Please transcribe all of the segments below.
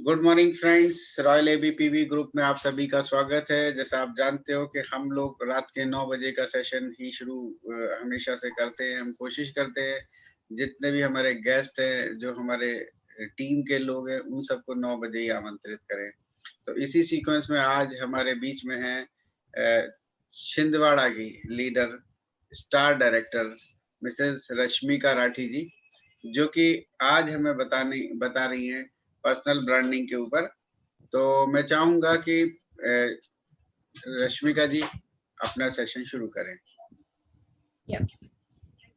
Good morning friends, royal ABPV group में आप सभी का स्वागत है। जैसा आप जानते हो कि हम लोग रात के 9 बजे का सेशन ही शुरू हमेशा से करते हैं। हम कोशिश करते हैं जितने भी हमारे गेस्ट हैं, जो हमारे टीम के लोग हैं, उन सबको 9 बजे ही आमंत्रित करें। तो इसी सीक्वेंस में आज हमारे बीच में है छिंदवाड़ा की leader, star director Mrs Rashmika Rathi ji, जो कि आज हमें बता रही हैं पर्सनल ब्रांडिंग के ऊपर। तो मैं चाहूंगा कि रश्मिका जी अपना सेशन शुरू करें। Thank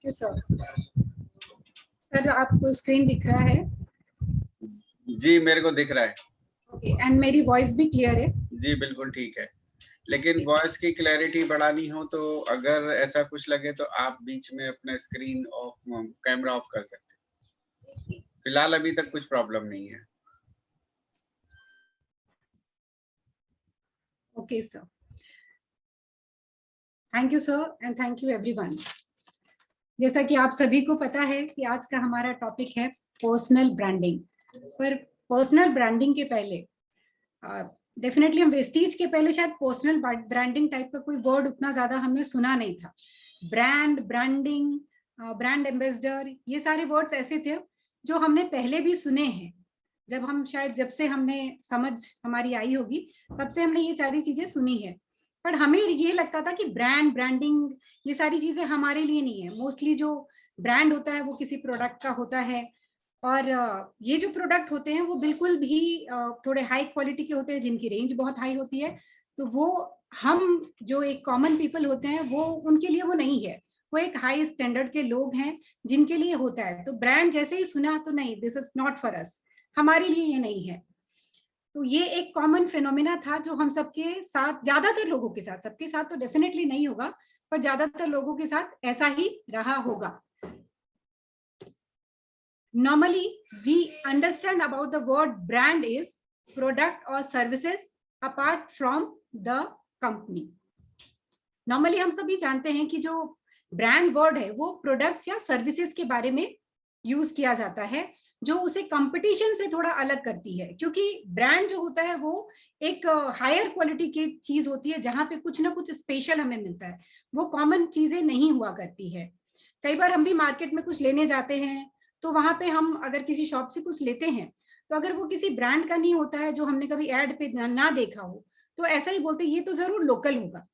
you sir. सर आपको स्क्रीन दिख रहा है? जी मेरे को दिख रहा है। ओके, एंड मेरी वॉइस भी क्लियर है? जी बिल्कुल ठीक है, लेकिन वॉइस की क्लैरिटी बढ़ानी हो तो अगर ऐसा कुछ लगे तो आप बीच में अपना स्क्रीन ऑफ, कैमरा ऑफ कर सकते हैं। फिलहाल अभी तक कुछ प्रॉब्लम नहीं है। Okay sir, thank you sir and thank you everyone. जैसा कि आप सभी को पता है कि आज का हमारा टॉपिक है पर्सनल ब्रांडिंग। पर पर्सनल ब्रांडिंग के पहले डेफिनेटली हम वेस्टीज के पहले शायद पर्सनल ब्रांडिंग टाइप का कोई वर्ड उतना ज्यादा हमने सुना नहीं था। ब्रांड, ब्रांडिंग, ब्रांड एम्बेसडर, ये सारे वर्ड्स ऐसे थे जो हमने पहले भी सुने हैं। जब से हमने समझ हमारी आई होगी तब से हमने ये सारी चीजें सुनी है। पर हमें ये लगता था कि ब्रांड, ब्रांडिंग ये सारी चीजें हमारे लिए नहीं है। मोस्टली जो ब्रांड होता है वो किसी प्रोडक्ट का होता है, और ये जो प्रोडक्ट होते हैं वो बिल्कुल भी थोड़े हाई क्वालिटी के होते हैं, जिनकी रेंज बहुत हाई होती है। तो वो हम जो एक कॉमन पीपल होते हैं वो उनके लिए वो नहीं है। वो एक हाई स्टैंडर्ड के लोग हैं जिनके लिए होता है। तो ब्रांड जैसे ही सुना तो नहीं, this is not for us, हमारे लिए ये नहीं है। तो ये एक कॉमन फिनोमिना था जो हम सबके साथ, ज्यादातर लोगों के साथ, सबके साथ तो डेफिनेटली नहीं होगा पर ज्यादातर लोगों के साथ ऐसा ही रहा होगा। Normally, we understand about the word brand is product or services apart from the company. Normally, हम सभी जानते हैं कि जो ब्रांड वर्ड है वो प्रोडक्ट्स या सर्विसेज के बारे में यूज किया जाता है, जो उसे कंपटीशन से थोड़ा अलग करती है। क्योंकि ब्रांड जो होता है वो एक हायर क्वालिटी की चीज होती है, जहां पे कुछ ना कुछ स्पेशल हमें मिलता है, वो कॉमन चीजें नहीं हुआ करती है। कई बार हम भी मार्केट में कुछ लेने जाते हैं तो वहां पे हम अगर किसी शॉप से कुछ लेते हैं तो अगर वो किसी ब्रांड का नहीं होता है, जो हमने कभी एड पे ना देखा हो, तो ऐसा ही बोलते हैं ये तो जरूर लोकल होगा।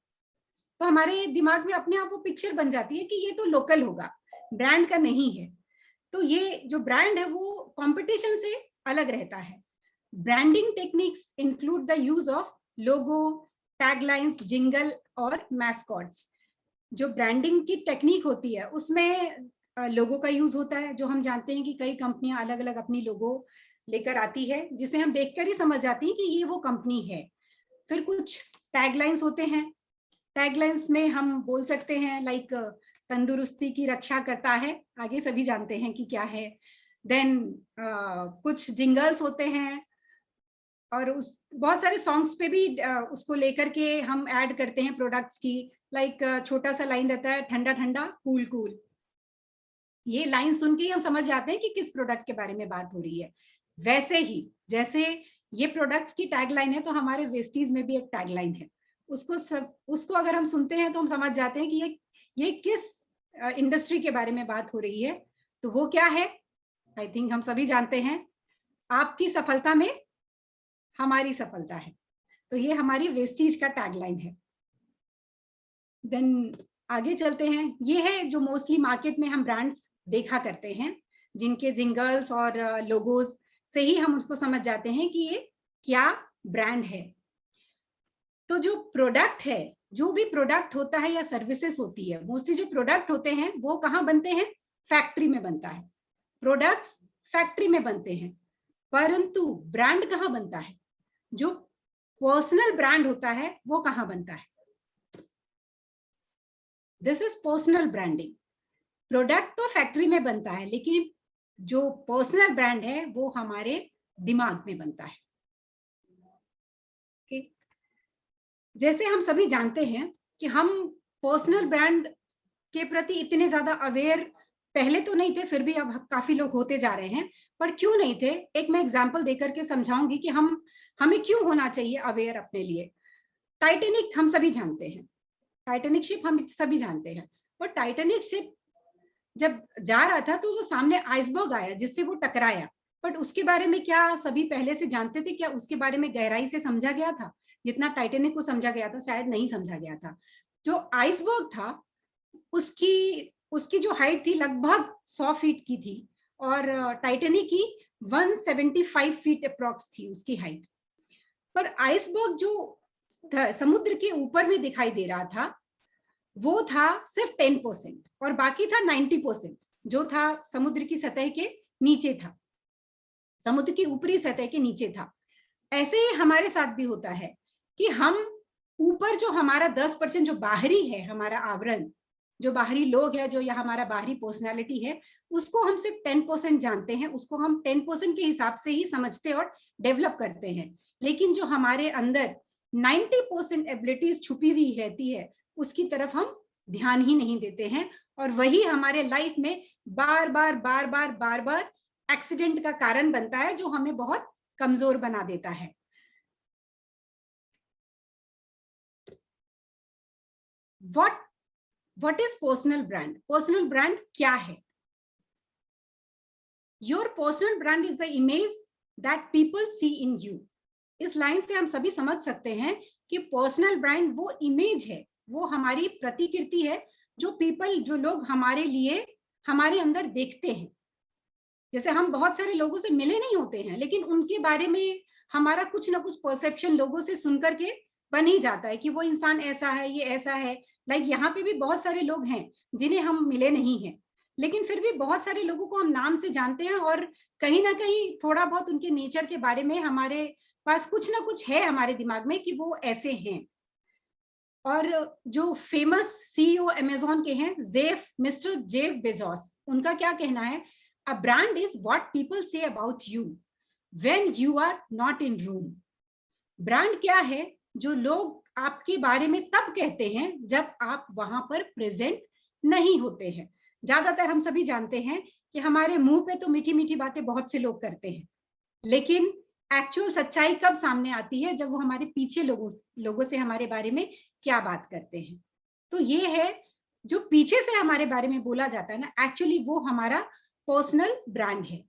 तो हमारे दिमाग में अपने आप वो पिक्चर बन जाती है कि ये तो लोकल होगा, ब्रांड का नहीं है। तो ये जो ब्रांड है वो कंपटीशन से अलग रहता है। Branding techniques include the use of logo, taglines, jingle और मैस्कॉट्स। जो ब्रांडिंग की टेक्निक होती है उसमें लोगो का यूज होता है, जो हम जानते हैं कि कई कंपनियां अलग अलग अपनी लोगो लेकर आती है, जिसे हम देखकर ही समझ जाती हैं कि ये वो कंपनी है। फिर कुछ टैगलाइंस होते हैं। टैगलाइंस में हम बोल सकते हैं लाइक तंदुरुस्ती की रक्षा करता है, आगे सभी जानते हैं कि क्या है। देन कुछ जिंगल्स होते हैं, और उस बहुत सारे सॉन्ग्स पे भी उसको लेकर के हम ऐड करते हैं प्रोडक्ट्स की। लाइक छोटा सा लाइन रहता है, ठंडा ठंडा कूल कूल। ये लाइन सुन के ही हम समझ जाते हैं कि किस प्रोडक्ट के बारे में बात हो रही है। वैसे ही जैसे ये प्रोडक्ट्स की टैगलाइन है, तो हमारे वेस्टीज में भी एक टैगलाइन है। उसको अगर हम सुनते हैं तो हम समझ जाते हैं कि ये किस इंडस्ट्री के बारे में बात हो रही है। तो वो क्या है? आई थिंक हम सभी जानते हैं, आपकी सफलता में हमारी सफलता है। तो ये हमारी वेस्टीज का टैगलाइन है। देन आगे चलते हैं। ये है जो मोस्टली मार्केट में हम ब्रांड्स देखा करते हैं, जिनके जिंगल्स और लोगोस से ही हम उसको समझ जाते हैं कि ये क्या ब्रांड है। तो जो प्रोडक्ट है, जो भी प्रोडक्ट होता है या सर्विसेज होती है, मोस्टली जो प्रोडक्ट होते हैं वो कहाँ बनते हैं? फैक्ट्री में बनता है। प्रोडक्ट्स फैक्ट्री में बनते हैं, परंतु ब्रांड कहाँ बनता है? जो पर्सनल ब्रांड होता है वो कहाँ बनता है? This is personal branding. Product तो फैक्ट्री में बनता है, लेकिन जो पर्सनल ब्रांड है वो हमारे दिमाग में बनता है। okay? जैसे हम सभी जानते हैं कि हम पर्सनल ब्रांड के प्रति इतने ज्यादा अवेयर पहले तो नहीं थे, फिर भी अब काफी लोग होते जा रहे हैं। पर क्यों नहीं थे, एक मैं एग्जांपल देकर के समझाऊंगी कि हमें क्यों होना चाहिए अवेयर अपने लिए। टाइटैनिक हम सभी जानते हैं, टाइटैनिक शिप हम सभी जानते हैं, पर टाइटैनिक शिप जब जा रहा था तो सामने आइसबर्ग आया जिससे वो टकराया, बट उसके बारे में क्या सभी पहले से जानते थे? क्या उसके बारे में गहराई से समझा गया था? जितना टाइटैनिक को समझा गया था शायद नहीं समझा गया था। जो आइसबर्ग था उसकी उसकी जो हाइट थी लगभग 100 फीट की थी, और टाइटैनिक की 175 फीट अप्रॉक्स थी उसकी हाइट। पर आइसबर्ग जो समुद्र के ऊपर में दिखाई दे रहा था वो था सिर्फ 10%, और बाकी था 90% जो था समुद्र की सतह के नीचे था, समुद्र की ऊपरी सतह के नीचे था। ऐसे ही हमारे साथ भी होता है कि हम ऊपर जो हमारा 10% जो बाहरी है, हमारा आवरण, जो बाहरी लोग है, जो या हमारा बाहरी पर्सनालिटी है, उसको हम सिर्फ 10% जानते हैं, उसको हम 10% के हिसाब से ही समझते और डेवलप करते हैं। लेकिन जो हमारे अंदर 90% एबिलिटीज छुपी हुई रहती है उसकी तरफ हम ध्यान ही नहीं देते हैं, और वही हमारे लाइफ में बार बार बार बार बार बार एक्सीडेंट का कारण बनता है, जो हमें बहुत कमजोर बना देता है। What is personal brand? Personal brand क्या है? Your personal brand is the image that people see in you. इस लाइन से हम सभी समझ सकते हैं कि पर्सनल ब्रांड वो इमेज है, वो हमारी प्रतिकृति है जो जो लोग हमारे लिए हमारे अंदर देखते हैं। जैसे हम बहुत सारे लोगों से मिले नहीं होते हैं, लेकिन उनके बारे में हमारा कुछ ना कुछ परसेप्शन लोगों से सुनकर के बन ही जाता है कि वो इंसान ऐसा है, ये ऐसा है। लाइक यहाँ पे भी बहुत सारे लोग हैं जिन्हें हम मिले नहीं हैं, लेकिन फिर भी बहुत सारे लोगों को हम नाम से जानते हैं, और कहीं ना कहीं थोड़ा बहुत उनके नेचर के बारे में हमारे पास कुछ ना कुछ है हमारे दिमाग में कि वो ऐसे हैं। और जो फेमस सीईओ अमेज़न के हैं मिस्टर जेफ बेजोस, उनका क्या कहना है? A brand is what people say about you when you are not in room. Brand क्या है? जो लोग आपके बारे में तब कहते हैं जब आप वहां पर प्रेजेंट नहीं होते हैं। ज्यादातर हम सभी जानते हैं कि हमारे मुंह पे तो मीठी मीठी बातें बहुत से लोग करते हैं, लेकिन एक्चुअल सच्चाई कब सामने आती है? जब वो हमारे पीछे लोगों से हमारे बारे में क्या बात करते हैं। तो ये है जो पीछे से हमारे बारे में बोला जाता है ना, एक्चुअली वो हमारा पर्सनल ब्रांड है।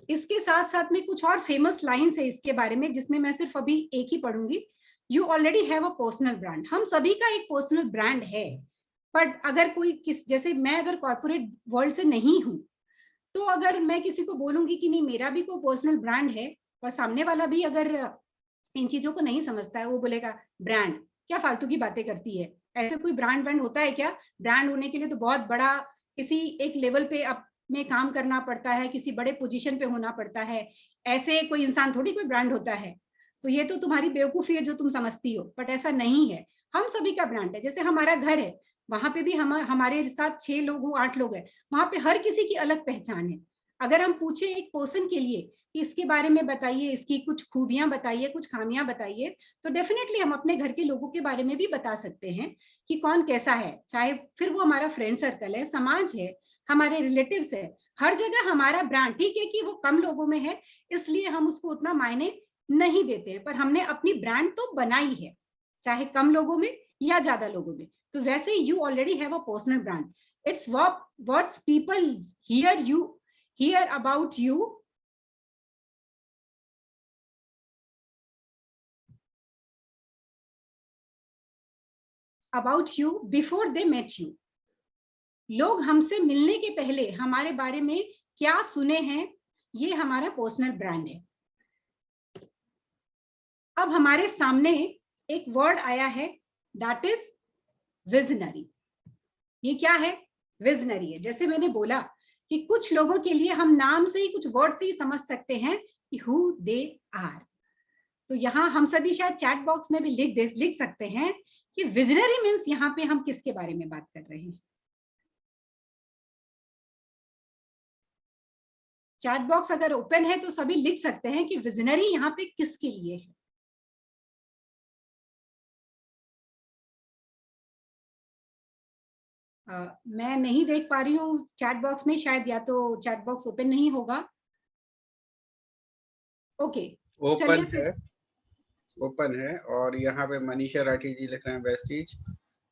इसके साथ साथ में कुछ और फेमस लाइंस है इसके बारे में, जिसमें मैं सिर्फ अभी एक ही पढ़ूंगी। You already have a personal brand. हम सभी का एक पर्सनल ब्रांड है, बट अगर जैसे मैं अगर कॉर्पोरेट वर्ल्ड से नहीं हूं, तो अगर मैं किसी को बोलूंगी कि नहीं मेरा भी कोई पर्सनल ब्रांड है, और सामने वाला भी अगर इन चीजों को नहीं समझता है, वो बोलेगा ब्रांड क्या फालतू की बातें करती है, ऐसे कोई ब्रांड होता है क्या? ब्रांड होने के लिए तो बहुत बड़ा किसी एक लेवल पे में काम करना पड़ता है, किसी बड़े पोजीशन पे होना पड़ता है, ऐसे कोई इंसान थोड़ी कोई ब्रांड होता है। तो ये तो तुम्हारी बेवकूफी है जो तुम समझती हो, बट ऐसा नहीं है। हम सभी का ब्रांड है। जैसे हमारा घर है, वहां पे भी हमारे साथ 6 लोग हो, 8 लोग हैं, वहां पे हर किसी की अलग पहचान है। अगर हम पूछे एक पर्सन के लिए कि इसके बारे में बताइए, इसकी कुछ खूबियां बताइए, कुछ खामियां बताइए, तो डेफिनेटली हम अपने घर के लोगों के बारे में भी बता सकते हैं कि कौन कैसा है, चाहे फिर वो हमारा फ्रेंड सर्कल है, समाज है, हमारे रिलेटिव्स है। हर जगह हमारा ब्रांड, ठीक है कि वो कम लोगों में है इसलिए हम उसको उतना मायने नहीं देते हैं, पर हमने अपनी ब्रांड तो बनाई है, चाहे कम लोगों में या ज्यादा लोगों में। तो वैसे you already have a personal brand. It's what people hear about you before they met you. लोग हमसे मिलने के पहले हमारे बारे में क्या सुने हैं, ये हमारा पर्सनल ब्रांड है। अब हमारे सामने एक वर्ड आया है, दैट इज विजनरी। ये क्या है? विजनरी है। जैसे मैंने बोला कि कुछ लोगों के लिए हम नाम से ही, कुछ वर्ड से ही समझ सकते हैं कि हु दे आर। तो यहाँ हम सभी शायद चैट बॉक्स में भी लिख सकते हैं कि विजनरी मीन्स यहाँ पे हम किसके बारे में बात कर रहे हैं। चैट बॉक्स अगर ओपन है तो सभी लिख सकते हैं कि विजनरी यहाँ पे किसके लिए है। मैं नहीं देख पा रही हूँ चैट बॉक्स में, शायद या तो चैट बॉक्स ओपन नहीं होगा। ओके, ओपन चलिए फिर। है, ओपन है। और यहाँ पे मनीषा राठी जी लिख रहे हैं वेस्टीज,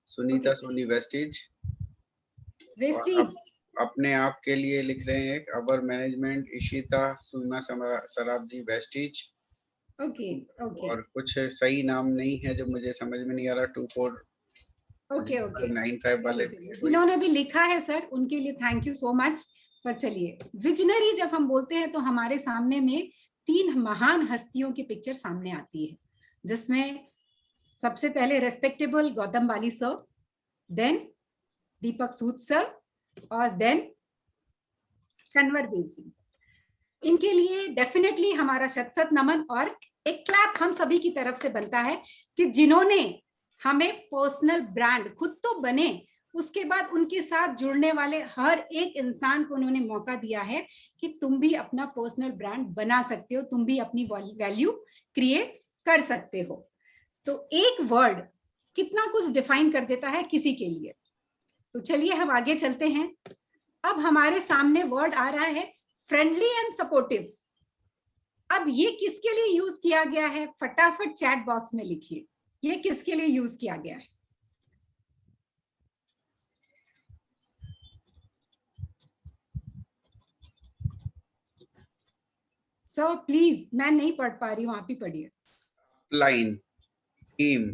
सुनीता सोनी वेस्टीज, और वेस्टीज, अपने आप के लिए लिख रहे हैं एक अबर मैनेजमेंट इशिता सुमा सराब जी वेस्टीज। ओके ओके और कुछ सही नाम नहीं है जो मुझे समझ में नहीं आ रहा। ओके ओके 2495 वाले चलिए, जिन्होंने भी लिखा है सर उनके लिए थैंक यू सो मच। पर चलिए, विजनरी जब हम बोलते हैं तो हमारे सामने में 3 महान हस्तियों की पिक्चर सामने आती है, जिसमें सबसे पहले रेस्पेक्टेबल गौतम बाली सर, देन दीपक सूद सर, और देन कन्वरवीर सिंह। इनके लिए डेफिनेटली हमारा शत शत नमन और एक क्लैप हम सभी की तरफ से बनता है कि जिन्होंने हमें पर्सनल ब्रांड, खुद तो बने, उसके बाद उनके साथ जुड़ने वाले हर एक इंसान को उन्होंने मौका दिया है कि तुम भी अपना पर्सनल ब्रांड बना सकते हो, तुम भी अपनी वैल्यू क्रिएट कर सकते हो। तो एक वर्ड कितना कुछ डिफाइन कर देता है किसी के लिए। तो चलिए हम आगे चलते हैं। अब हमारे सामने वर्ड आ रहा है फ्रेंडली एंड सपोर्टिव। अब ये किसके लिए यूज किया गया है, फटाफट चैट बॉक्स में लिखिए, ये किसके लिए यूज किया गया है। सर प्लीज, मैं नहीं पढ़ पा रही हूँ, आप ही पढ़िए। Line, team.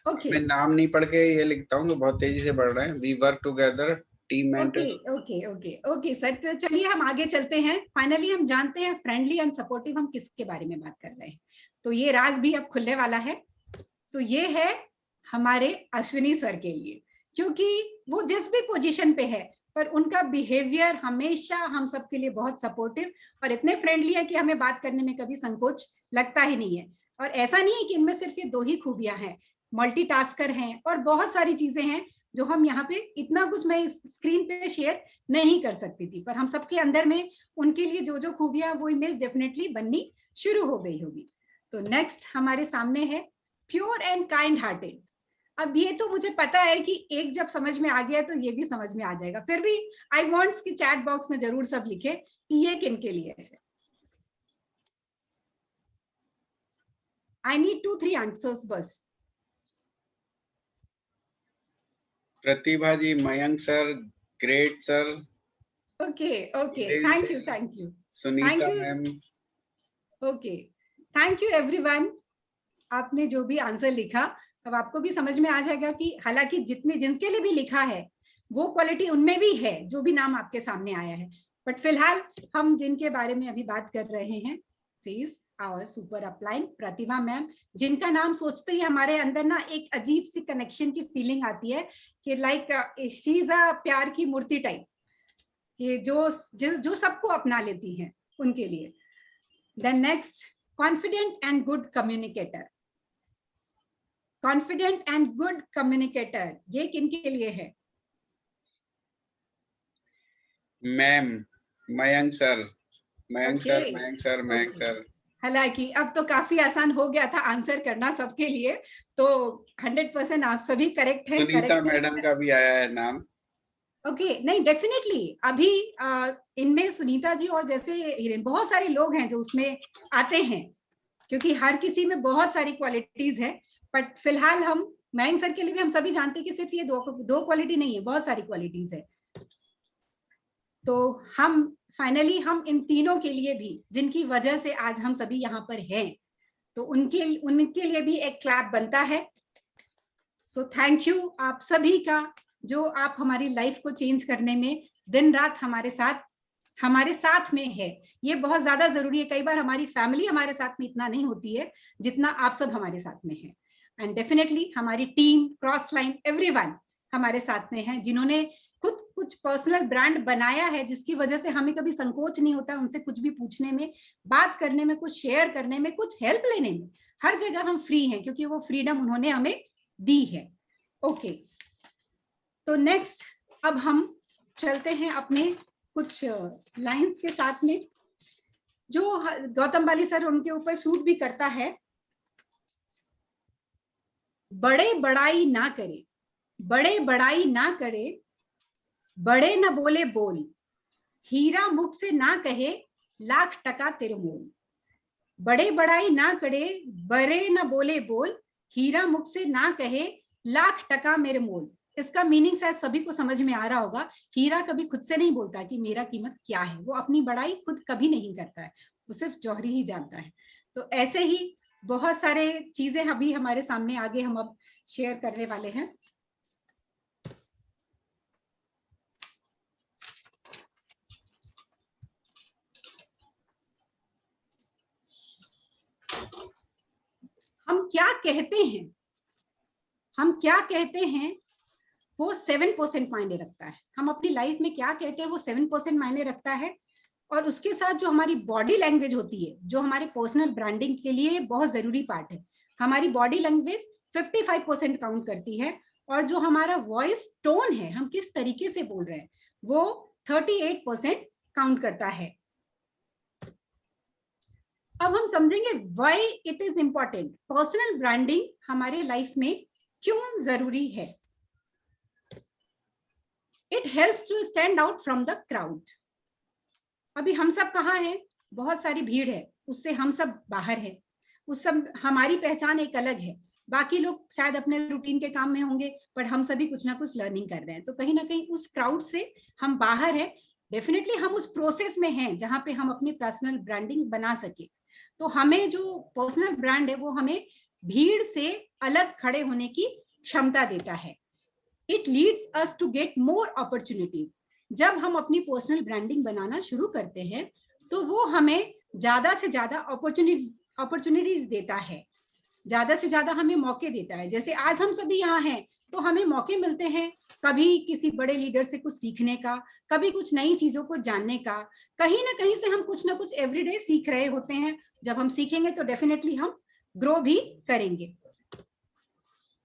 ओके मैं नाम नहीं पढ़ के ये लिखता हूँ, तो बहुत तेजी से पढ़ रहे हैं। We work together, team okay mentor. Okay okay okay sir, तो चलिए हम आगे चलते हैं। फाइनली हम जानते हैं फ्रेंडली एंड सपोर्टिव हम किसके बारे में बात कर रहे हैं। तो ये राज भी अब खुलने वाला है। तो ये है हमारे अश्विनी सर के लिए, क्योंकि वो जिस भी पोजीशन पे है पर उनका बिहेवियर हमेशा हम सबके लिए बहुत सपोर्टिव और इतने फ्रेंडली है कि हमें बात करने में कभी संकोच लगता ही नहीं है। और ऐसा नहीं है कि इनमें सिर्फ ये 2 ही खूबियां हैं, मल्टीटास्कर हैं और बहुत सारी चीजें हैं जो हम यहाँ पे, इतना कुछ मैं इस स्क्रीन पे शेयर नहीं कर सकती थी, पर हम सबके अंदर में उनके लिए जो जो खूबियां, वो इमेज डेफिनेटली बननी शुरू हो गई होगी। तो नेक्स्ट हमारे सामने है प्योर एंड काइंड हार्टेड। अब ये तो मुझे पता है कि एक जब समझ में आ गया तो ये भी समझ में आ जाएगा, फिर भी आई वांट्स कि चैट बॉक्स में जरूर सब लिखे कि ये किन के लिए है। आई नीड 2-3 आंसर्स बस। Pratibha ji, Mayank sir, great sir. Okay okay, thank you thank you thank Sunita you. Ma'am. Okay, thank you everyone. आपने जो भी आंसर लिखा, अब आपको भी समझ में आ जाएगा कि हालांकि जितने जिनके लिए भी लिखा है वो क्वालिटी उनमें भी है, जो भी नाम आपके सामने आया है। बट फिलहाल हम जिनके बारे में अभी बात कर रहे हैं, she's our super upline Pratibha ma'am, जिनका नाम सोचते ही हमारे अंदर ना एक अजीब सी कनेक्शन की फीलिंग आती है कि लाइक शी इज अ प्यार की मूर्ति टाइप, ये जो सबको अपना लेती हैं उनके लिए। Then next, confident and good communicator. Confident and good communicator, ये किनके लिए है? Ma'am, Mayank sir, Mayank okay sir, Mayank sir, Mayank okay, sir. हालांकि अब तो काफी आसान हो गया था आंसर करना सबके लिए, तो 100% आप सभी करेक्ट हैं, सुनीता करेक्ट हैं। मैडम का भी आया है नाम। ओके नहीं, डेफिनेटली अभी इनमें सुनीता जी और जैसे बहुत सारे लोग हैं जो उसमें आते हैं, क्योंकि हर किसी में बहुत सारी क्वालिटीज है। बट फिलहाल हम मयंक सर के लिए भी हम सभी जानते हैं कि सिर्फ ये दो क्वालिटी नहीं है, बहुत सारी क्वालिटीज है। तो हम फाइनली हम इन तीनों के लिए भी, जिनकी वजह से आज हम सभी यहाँ पर हैं, तो उनके उनके लिए भी एक क्लैप बनता है। सो थैंक यू आप सभी का, जो आप हमारी लाइफ को चेंज करने में दिन रात हमारे साथ में है। ये बहुत ज्यादा जरूरी है। कई बार हमारी फैमिली हमारे साथ में इतना नहीं होती है जितना आप सब हमारे साथ में है। एंड डेफिनेटली हमारी टीम, क्रॉस लाइन, एवरीवन हमारे साथ में है, जिन्होंने खुद कुछ पर्सनल ब्रांड बनाया है, जिसकी वजह से हमें कभी संकोच नहीं होता उनसे कुछ भी पूछने में, बात करने में, कुछ शेयर करने में, कुछ हेल्प लेने में। हर जगह हम फ्री हैं क्योंकि वो फ्रीडम उन्होंने हमें दी है। ओके, तो नेक्स्ट अब हम चलते हैं अपने कुछ लाइंस के साथ में, जो गौतम बाली सर उनके ऊपर सूट भी करता है। बड़े बड़ाई ना करे, बड़े बड़ाई ना करे, बड़े न बोले बोल, हीरा मुख से ना कहे, लाख टका तेरे मोल। बड़े बड़ाई ना करे, बड़े न बोले बोल, हीरा मुख से ना कहे, लाख टका मेरे मोल। इसका मीनिंग शायद सभी को समझ में आ रहा होगा। हीरा कभी खुद से नहीं बोलता कि मेरा कीमत क्या है, वो अपनी बड़ाई खुद कभी नहीं करता है, वो सिर्फ जौहरी ही जानता है। तो ऐसे ही बहुत सारे चीजें अभी हमारे सामने आगे हम अब शेयर करने वाले हैं। हम क्या कहते हैं, हम क्या कहते हैं वो 7% मायने रखता है। हम अपनी लाइफ में क्या कहते हैं वो 7% मायने रखता है। और उसके साथ जो हमारी बॉडी लैंग्वेज होती है, जो हमारे पर्सनल ब्रांडिंग के लिए बहुत जरूरी पार्ट है, हमारी बॉडी लैंग्वेज 55% काउंट करती है। और जो हमारा वॉइस टोन है, हम किस तरीके से बोल रहे हैं, वो 38% काउंट करता है। अब हम समझेंगे why it is important. Personal branding हमारे लाइफ में क्यों जरूरी है। It helps to stand out from the crowd. अभी हम सब कहाँ हैं, बहुत सारी भीड़ है, उससे हम सब बाहर हैं, उस सब हमारी पहचान एक अलग है। बाकी लोग शायद अपने रूटीन के काम में होंगे, पर हम सभी कुछ ना कुछ लर्निंग कर रहे हैं। तो कहीं ना कहीं उस क्राउड से हम बाहर हैं। डेफिनेटली हम उस प्रोसेस में हैं जहां पे हम अपनी पर्सनल ब्रांडिंग बना सके। तो हमें जो पर्सनल ब्रांड है वो हमें भीड़ से अलग खड़े होने की क्षमता देता है। It leads us to get more opportunities. जब हम अपनी पर्सनल ब्रांडिंग बनाना शुरू करते हैं तो वो हमें ज्यादा से ज्यादा अपॉर्चुनिटीज देता है, ज्यादा से ज्यादा हमें मौके देता है। जैसे आज हम सभी यहाँ हैं तो हमें मौके मिलते हैं, कभी किसी बड़े लीडर से कुछ सीखने का, कभी कुछ नई चीजों को जानने का। कहीं ना कहीं से हम कुछ ना कुछ एवरीडे सीख रहे होते हैं। जब हम सीखेंगे तो डेफिनेटली हम ग्रो भी करेंगे।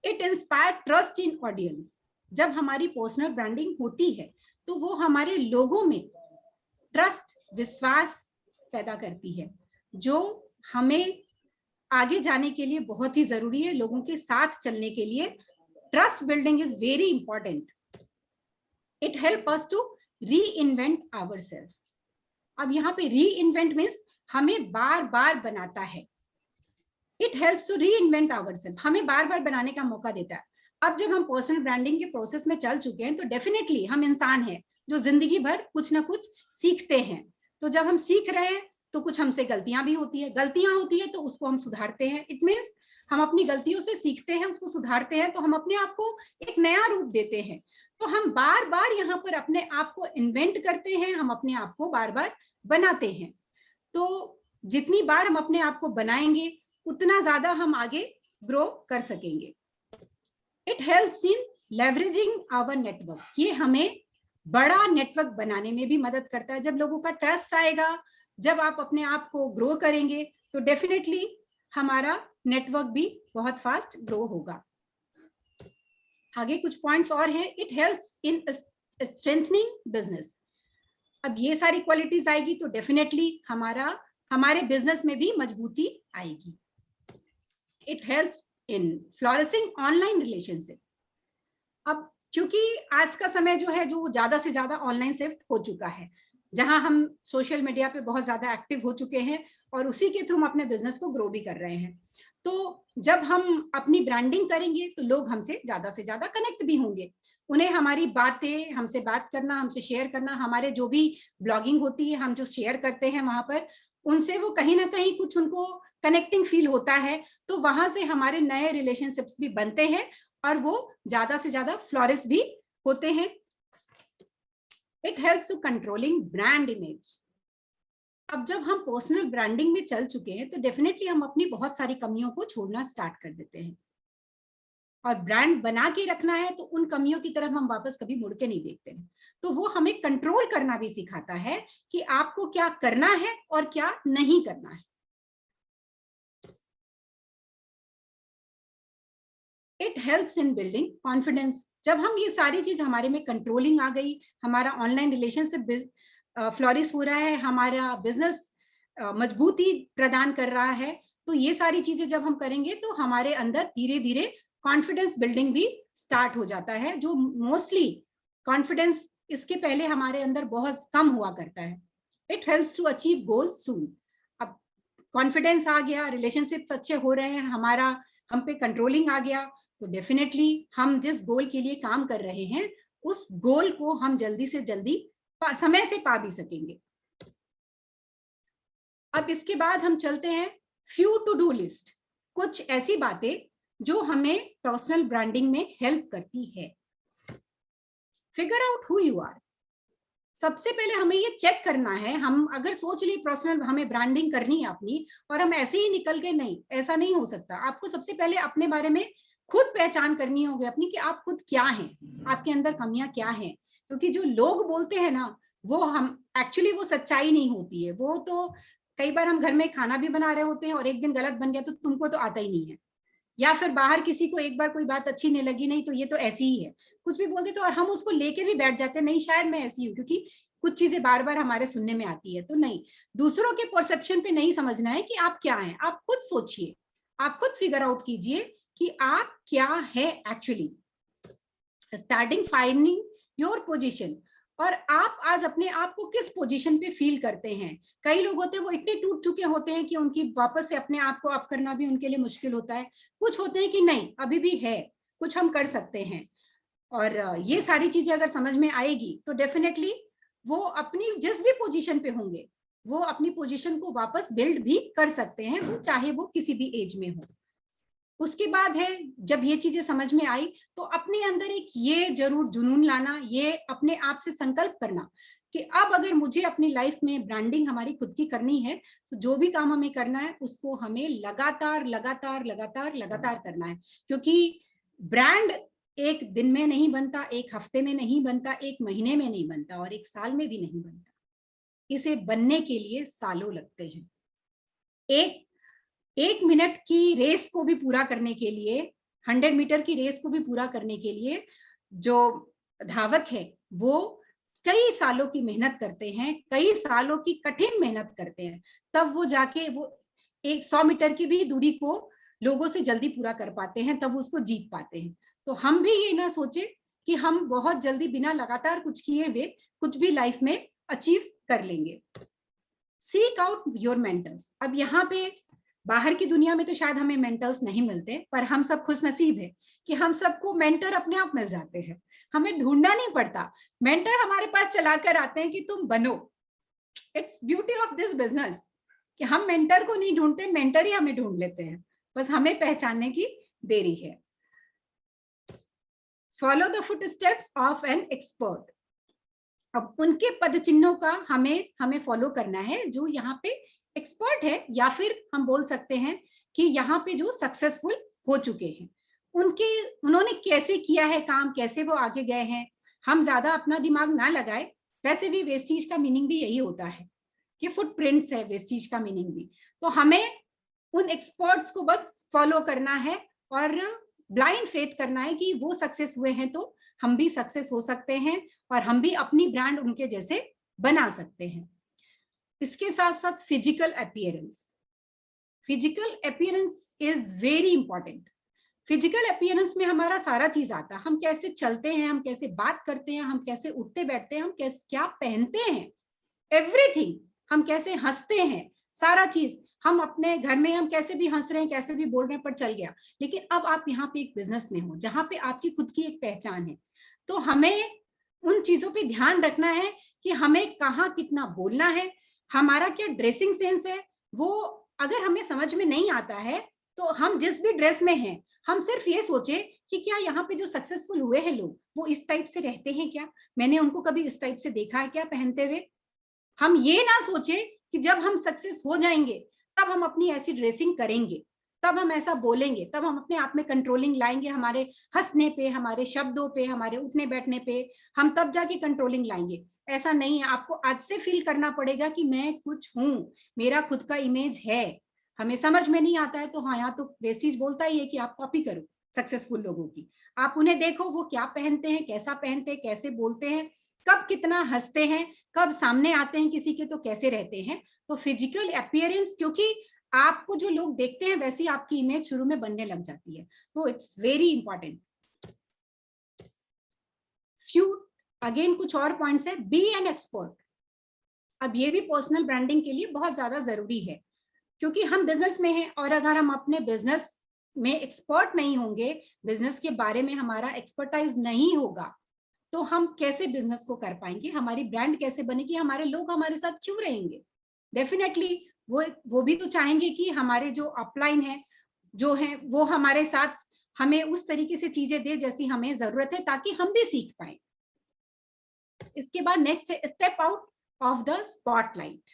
It inspire trust in audience. जब हमारी पर्सनल ब्रांडिंग होती है तो वो हमारे लोगों में ट्रस्ट, विश्वास पैदा करती है, जो हमें आगे जाने के लिए बहुत ही जरूरी है। लोगों के साथ चलने के लिए trust building is very important. It help us to reinvent ourself. अब यहाँ पे री इन्वेंट मीन्स हमें बार बार बनाता है। It helps to reinvent ourself, हमें बार बार बनाने का मौका देता है। अब जब हम पर्सनल ब्रांडिंग के प्रोसेस में चल चुके हैं तो डेफिनेटली हम इंसान हैं जो जिंदगी भर कुछ ना कुछ सीखते हैं। तो जब हम सीख रहे हैं तो कुछ हमसे गलतियां भी होती है, गलतियां होती है तो उसको हम सुधारते हैं। इट मीन्स हम अपनी गलतियों से सीखते हैं, उसको सुधारते हैं, तो हम अपने आप को एक नया रूप देते हैं। तो हम बार बार यहाँ पर अपने आप को इन्वेंट करते हैं, हम अपने आप को बार बार बनाते हैं। तो जितनी बार हम अपने आप को बनाएंगे उतना ज्यादा हम आगे ग्रो कर सकेंगे। It helps in leveraging our network. ये हमें बड़ा नेटवर्क बनाने में भी मदद करता है। जब लोगों का ट्रस्ट आएगा, जब आप अपने आप को ग्रो करेंगे तो डेफिनेटली हमारा नेटवर्क भी बहुत फास्ट ग्रो होगा। आगे कुछ पॉइंट्स और हैं। It helps in strengthening business. अब ये सारी क्वालिटीज आएगी तो डेफिनेटली हमारे बिजनेस में भी मजबूती आएगी। It helps in flourishing online relationship. अब क्योंकि आज का समय जो है जो ज्यादा से ज्यादा ऑनलाइन शिफ्ट हो चुका है, जहां हम सोशल मीडिया पे बहुत ज्यादा एक्टिव हो चुके हैं और उसी के थ्रू हम अपने बिजनेस को ग्रो भी कर रहे हैं। तो जब हम अपनी ब्रांडिंग करेंगे तो लोग हमसे ज्यादा कनेक्ट भी होंगे। उन्हें हमारी बातें, हमसे बात करना, हमसे शेयर करना, हमारे जो भी ब्लॉगिंग होती है, हम जो शेयर करते हैं वहां पर, उनसे वो कहीं ना कहीं कुछ उनको कनेक्टिंग फील होता है। तो वहां से हमारे नए रिलेशनशिप्स भी बनते हैं और वो ज्यादा से ज्यादा फ्लोरिश भी होते हैं। It helps to controlling brand image. अब जब हम पर्सनल ब्रांडिंग में चल चुके हैं तो डेफिनेटली हम अपनी बहुत सारी कमियों को छोड़ना स्टार्ट कर देते हैं। और ब्रांड बना के रखना है तो उन कमियों की तरफ हम वापस कभी मुड़ के नहीं देखते हैं। तो वो हमें कंट्रोल करना भी सिखाता है कि आपको क्या करना है और क्या नहीं करना है। It helps in building confidence. जब हम ये सारी चीज हमारे में कंट्रोलिंग आ गई, हमारा ऑनलाइन रिलेशनशिप फ्लोरिश हो रहा है, हमारा बिजनेस मजबूती प्रदान कर रहा है, तो ये सारी चीजें जब हम करेंगे तो हमारे अंदर धीरे धीरे कॉन्फिडेंस बिल्डिंग भी स्टार्ट हो जाता है, जो मोस्टली कॉन्फिडेंस इसके पहले हमारे अंदर बहुत कम हुआ करता है. इट हेल्प्स टू अचीव गोल सून. अब कॉन्फिडेंस आ गया, रिलेशनशिप्स अच्छे हो रहे हैं, हमारा हम पे कंट्रोलिंग आ गया, तो डेफिनेटली हम जिस गोल के लिए काम कर रहे हैं उस गोल को हम जल्दी से जल्दी समय से पा भी सकेंगे. अब इसके बाद हम चलते हैं फ्यू टू डू लिस्ट. कुछ ऐसी बातें जो हमें पर्सनल ब्रांडिंग में हेल्प करती है. Figure out who you are. सबसे पहले हमें ये चेक करना है, हम अगर सोच लिए पर्सनल हमें ब्रांडिंग करनी है अपनी और हम ऐसे ही निकल के, नहीं, ऐसा नहीं हो सकता. आपको सबसे पहले अपने बारे में खुद पहचान करनी होगी अपनी कि आप खुद क्या हैं, आपके अंदर कमियां क्या हैं. क्योंकि जो लोग बोलते हैं ना, वो हम एक्चुअली वो सच्चाई नहीं होती है. वो तो कई बार हम घर में खाना भी बना रहे होते हैं और एक दिन गलत बन गया तो तुमको तो आता ही नहीं है, या फिर बाहर किसी को एक बार कोई बात अच्छी नहीं लगी, नहीं तो ये तो ऐसी ही है, कुछ भी बोलते तो, और हम उसको लेके भी बैठ जाते हैं, नहीं शायद मैं ऐसी हूँ, क्योंकि कुछ चीजें बार बार हमारे सुनने में आती है. तो नहीं, दूसरों के परसेप्शन पे नहीं समझना है कि आप क्या हैं. आप खुद सोचिए, आप खुद फिगर आउट कीजिए कि आप क्या है actually. Starting finding your position. और आप आज अपने आप को किस पोजीशन पे फील करते हैं. कई लोग होते हैं वो इतने टूट चुके होते हैं कि उनकी वापस से अपने आप को अप करना भी उनके लिए मुश्किल होता है. कुछ होते हैं कि नहीं, अभी भी है, कुछ हम कर सकते हैं. और ये सारी चीजें अगर समझ में आएगी तो डेफिनेटली वो अपनी जिस भी पोजीशन पे होंगे वो अपनी पोजीशन को वापस बिल्ड भी कर सकते हैं, वो चाहे वो किसी भी एज में हो. उसके बाद है, जब ये चीजें समझ में आई तो अपने अंदर एक ये जरूर जुनून लाना, ये अपने आप से संकल्प करना कि अब अगर मुझे अपनी लाइफ में ब्रांडिंग हमारी खुद की करनी है तो जो भी काम हमें करना है उसको हमें लगातार लगातार लगातार लगातार करना है. क्योंकि ब्रांड एक दिन में नहीं बनता, एक हफ्ते में नहीं बनता, एक महीने में नहीं बनता और एक साल में भी नहीं बनता. इसे बनने के लिए सालों लगते हैं. एक मिनट की रेस को भी पूरा करने के लिए, 100 मीटर की रेस को भी पूरा करने के लिए जो धावक है वो कई सालों की मेहनत करते हैं, कई सालों की कठिन मेहनत करते हैं, तब वो जाके वो 100 मीटर की भी दूरी को लोगों से जल्दी पूरा कर पाते हैं, तब उसको जीत पाते हैं. तो हम भी ये ना सोचे कि हम बहुत जल्दी बिना लगातार कुछ किए हुए कुछ भी लाइफ में अचीव कर लेंगे. Seek out your mentors. अब यहाँ पे बाहर की दुनिया में तो शायद हमें मेंटर्स नहीं मिलते, पर हम सब खुश नसीब है कि हम सबको मेंटर अपने आप मिल जाते हैं. हमें ढूंढना नहीं पड़ता, मेंटर हमारे पास चलाकर आते हैं कि तुम बनो. Its beauty of this business कि हम मेंटर को नहीं ढूंढते, मेंटर ही हमें ढूंढ लेते हैं, बस हमें पहचानने की देरी है. Follow the footsteps of N expert. अब उनके पद चिन्हों का हमें फॉलो करना है जो यहाँ पे एक्सपर्ट है, या फिर हम बोल सकते हैं कि यहाँ पे जो सक्सेसफुल हो चुके हैं, उन्होंने कैसे किया है काम, कैसे वो आगे गए हैं. हम ज्यादा अपना दिमाग ना लगाए. वैसे भी वेस्टीज का मीनिंग भी यही होता है कि फुटप्रिंट्स है वेस्टीज का मीनिंग भी. तो हमें उन एक्सपर्ट्स को बस फॉलो करना है और ब्लाइंड फेथ करना है कि वो सक्सेस हुए हैं तो हम भी सक्सेस हो सकते हैं और हम भी अपनी ब्रांड उनके जैसे बना सकते हैं. इसके साथ साथ physical appearance. Physical appearance is very important. Physical appearance में हमारा सारा चीज आता है. हम कैसे चलते हैं, हम कैसे बात करते हैं, हम कैसे उठते बैठते हैं, हम कैसे क्या पहनते हैं, एवरीथिंग. हम कैसे हंसते हैं, सारा चीज. हम अपने घर में हम कैसे भी हंस रहे हैं, कैसे भी बोल रहे हैं, पर चल गया. लेकिन अब आप यहाँ पे एक बिजनेस में हो जहां पे आपकी खुद की एक पहचान है, तो हमें उन चीजों पे ध्यान रखना है कि हमें कहाँ कितना बोलना है, हमारा क्या ड्रेसिंग सेंस है. वो अगर हमें समझ में नहीं आता है तो हम जिस भी ड्रेस में हैं, हम सिर्फ ये सोचे कि क्या यहाँ पे जो सक्सेसफुल हुए हैं लोग वो इस टाइप से रहते हैं क्या, मैंने उनको कभी इस टाइप से देखा है क्या पहनते हुए. हम ये ना सोचे कि जब हम सक्सेस हो जाएंगे तब हम अपनी ऐसी ड्रेसिंग करेंगे, तब हम ऐसा बोलेंगे, तब हम अपने आप में कंट्रोलिंग लाएंगे, हमारे हंसने पे, हमारे शब्दों पे, हमारे उठने बैठने पे हम तब जाके कंट्रोलिंग लाएंगे. ऐसा नहीं है. आपको आज से फील करना पड़ेगा कि मैं कुछ हूँ, मेरा खुद का इमेज है. हमें समझ में नहीं आता है तो हाँ, यहाँ तो वेस्टीज बोलता ही है कि आप कॉपी करो सक्सेसफुल लोगों की. आप उन्हें देखो वो क्या पहनते हैं, कैसा पहनते हैं, कैसे बोलते हैं, कब कितना हंसते हैं, कब सामने आते हैं किसी के तो कैसे रहते हैं. तो फिजिकल अपीयरेंस, क्योंकि आपको जो लोग देखते हैं वैसी आपकी इमेज शुरू में बनने लग जाती है। तो it's very important. Few again कुछ और पॉइंट्स है। Be an expert. अब ये भी पर्सनल ब्रांडिंग के लिए बहुत ज्यादा जरूरी है, क्योंकि हम बिजनेस में हैं और अगर हम अपने बिजनेस में एक्सपर्ट नहीं होंगे, बिजनेस के बारे में हमारा एक्सपर्टाइज नहीं होगा, तो हम कैसे बिजनेस को कर पाएंगे, हमारी ब्रांड कैसे बनेगी, हमारे लोग हमारे साथ क्यों रहेंगे। डेफिनेटली वो भी तो चाहेंगे कि हमारे जो अपलाइन है जो है वो हमारे साथ हमें उस तरीके से चीजें दे जैसी हमें जरूरत है, ताकि हम भी सीख पाए। इसके बाद नेक्स्ट है step out of the spotlight.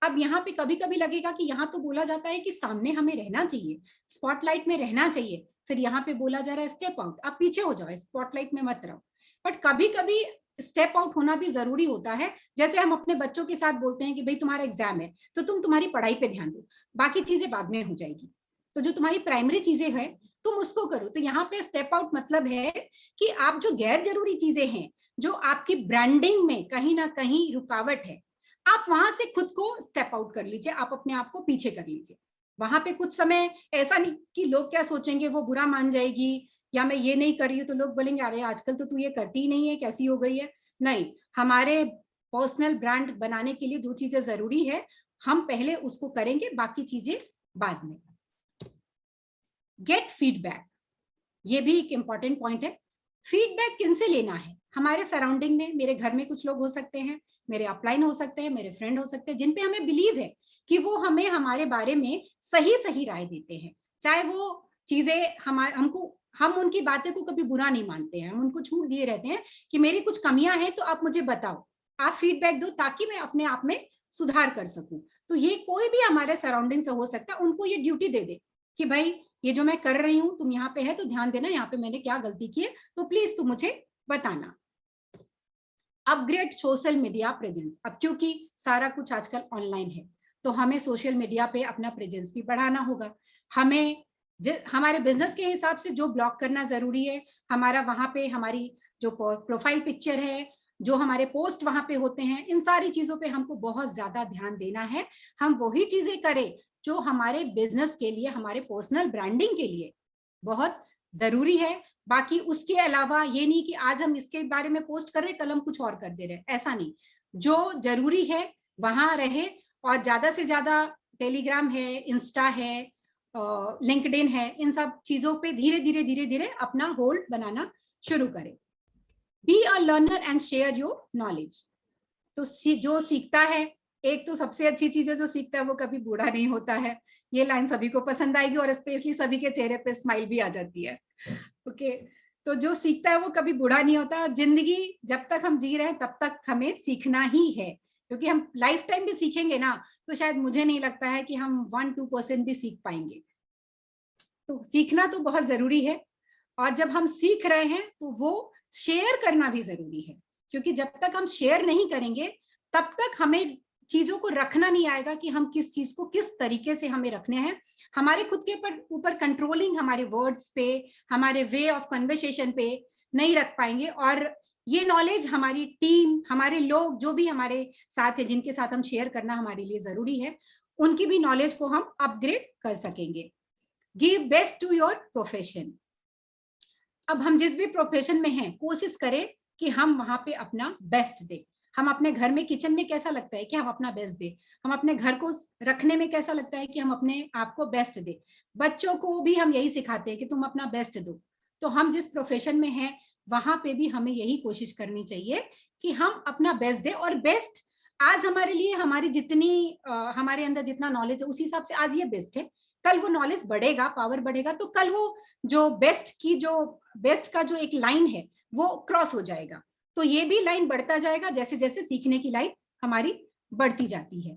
अब यहाँ पे कभी कभी लगेगा कि यहाँ तो बोला जाता है कि सामने हमें रहना चाहिए, स्पॉटलाइट में रहना चाहिए, फिर यहाँ पे बोला जा रहा है स्टेप आउट, आप पीछे हो जाओ, स्पॉटलाइट में मत रहो। बट कभी कभी स्टेप आउट होना भी जरूरी होता है। जैसे हम अपने बच्चों के साथ बोलते हैं कि भाई तुम्हारा एग्जाम है तो तुम तुम्हारी पढ़ाई पे ध्यान दो, बाकी चीजें बाद में हो जाएगी, तो जो तुम्हारी प्राइमरी चीजें हैं तुम उसको करो। तो यहाँ पे स्टेप आउट मतलब है कि आप जो गैर जरूरी चीजें हैं, जो आपकी ब्रांडिंग में कहीं ना कहीं रुकावट है, आप वहां से खुद को स्टेप आउट कर लीजिए, आप अपने आप को पीछे कर लीजिए। वहां पे कुछ समय ऐसा नहीं कि लोग क्या सोचेंगे, वो बुरा मान जाएगी, या मैं ये नहीं कर रही हूँ तो लोग बोलेंगे अरे आजकल तो तू ये करती ही नहीं है, कैसी हो गई है। नहीं, हमारे पर्सनल ब्रांड बनाने के लिए दो चीजें जरूरी है, हम पहले उसको करेंगे, बाकी चीजें बाद में। गेट फीडबैक, ये भी एक इंपॉर्टेंट पॉइंट है। फीडबैक किनसे लेना है? हमारे सराउंडिंग में, मेरे घर में कुछ लोग हो सकते हैं, मेरे अपलाइन हो सकते हैं, मेरे फ्रेंड हो सकते हैं, जिन पे हमें बिलीव है कि वो हमें हमारे बारे में सही सही राय देते हैं। चाहे वो चीजें हम उनकी बातें को कभी बुरा नहीं मानते हैं, हम उनको छूट दिए रहते हैं कि मेरी कुछ कमियां हैं तो आप मुझे बताओ, आप फीडबैक दो ताकि मैं अपने आप में सुधार कर सकूं। तो ये कोई भी हमारे सराउंडिंग से हो सकता है, उनको ये ड्यूटी दे दे कि भाई ये जो मैं कर रही हूं तुम यहाँ पे है तो ध्यान देना, यहाँ पे मैंने क्या गलती की है तो प्लीज तुम मुझे बताना। Upgrade social media presence. अब क्योंकि सारा कुछ आजकल ऑनलाइन है तो हमें सोशल मीडिया पे अपना प्रेजेंस भी बढ़ाना होगा। हमें हमारे बिजनेस के हिसाब से जो ब्लॉग करना जरूरी है, हमारा वहां पे हमारी जो प्रोफाइल पिक्चर है, जो हमारे पोस्ट वहां पे होते हैं, इन सारी चीजों पे हमको बहुत ज्यादा ध्यान देना है। हम वही चीजें करें जो हमारे बिजनेस के लिए, हमारे पर्सनल ब्रांडिंग के लिए बहुत जरूरी है। बाकी उसके अलावा ये नहीं कि आज हम इसके बारे में पोस्ट कर रहे कल हम कुछ और कर दे रहे, ऐसा नहीं। जो जरूरी है वहां रहे, और ज्यादा से ज्यादा टेलीग्राम है, इंस्टा है, लिंक्डइन है, इन सब चीजों पे धीरे धीरे धीरे धीरे अपना होल्ड बनाना शुरू करें। Be a learner and share your knowledge. तो जो सीखता है, एक तो सबसे अच्छी चीज है जो सीखता है वो कभी बूढ़ा नहीं होता है। ये लाइन सभी को पसंद आएगी और स्पेशली सभी के चेहरे पे स्माइल भी आ जाती है। ओके, तो जो सीखता है वो कभी बूढ़ा नहीं होता। जिंदगी जब तक हम जी रहे हैं तब तक हमें सीखना ही है, क्योंकि हम लाइफ टाइम भी सीखेंगे ना, तो शायद मुझे नहीं लगता है कि हम 1-2% भी सीख पाएंगे। तो सीखना तो बहुत जरूरी है, और जब हम सीख रहे हैं तो वो शेयर करना भी जरूरी है, क्योंकि जब तक हम शेयर नहीं करेंगे तब तक हमें चीजों को रखना नहीं आएगा कि हम किस चीज को किस तरीके से हमें रखने हैं। हमारे खुद के ऊपर कंट्रोलिंग हमारे वर्ड्स पे, हमारे वे ऑफ कन्वर्सेशन पे नहीं रख पाएंगे, और ये नॉलेज हमारी टीम, हमारे लोग जो भी हमारे साथ है, जिनके साथ हम शेयर करना हमारे लिए जरूरी है, उनकी भी नॉलेज को हम अपग्रेड कर सकेंगे। Give best to your profession. अब हम जिस भी प्रोफेशन में हैं, कोशिश करें कि हम वहां पे अपना बेस्ट दें। हम अपने घर में किचन में कैसा लगता है कि हम अपना बेस्ट दें, हम अपने घर को रखने में कैसा लगता है कि हम अपने आप को बेस्ट दें। बच्चों को भी हम यही सिखाते हैं कि तुम अपना बेस्ट दो। तो हम जिस प्रोफेशन में हैं वहां पे भी हमें यही कोशिश करनी चाहिए कि हम अपना बेस्ट दें। और बेस्ट आज हमारे लिए, हमारी जितनी हमारे अंदर जितना नॉलेज है उस हिसाब से आज ये बेस्ट है, कल वो नॉलेज बढ़ेगा, पावर बढ़ेगा, तो कल वो जो बेस्ट का जो एक लाइन है वो क्रॉस हो जाएगा। तो ये भी लाइन बढ़ता जाएगा जैसे जैसे सीखने की लाइन हमारी बढ़ती जाती है।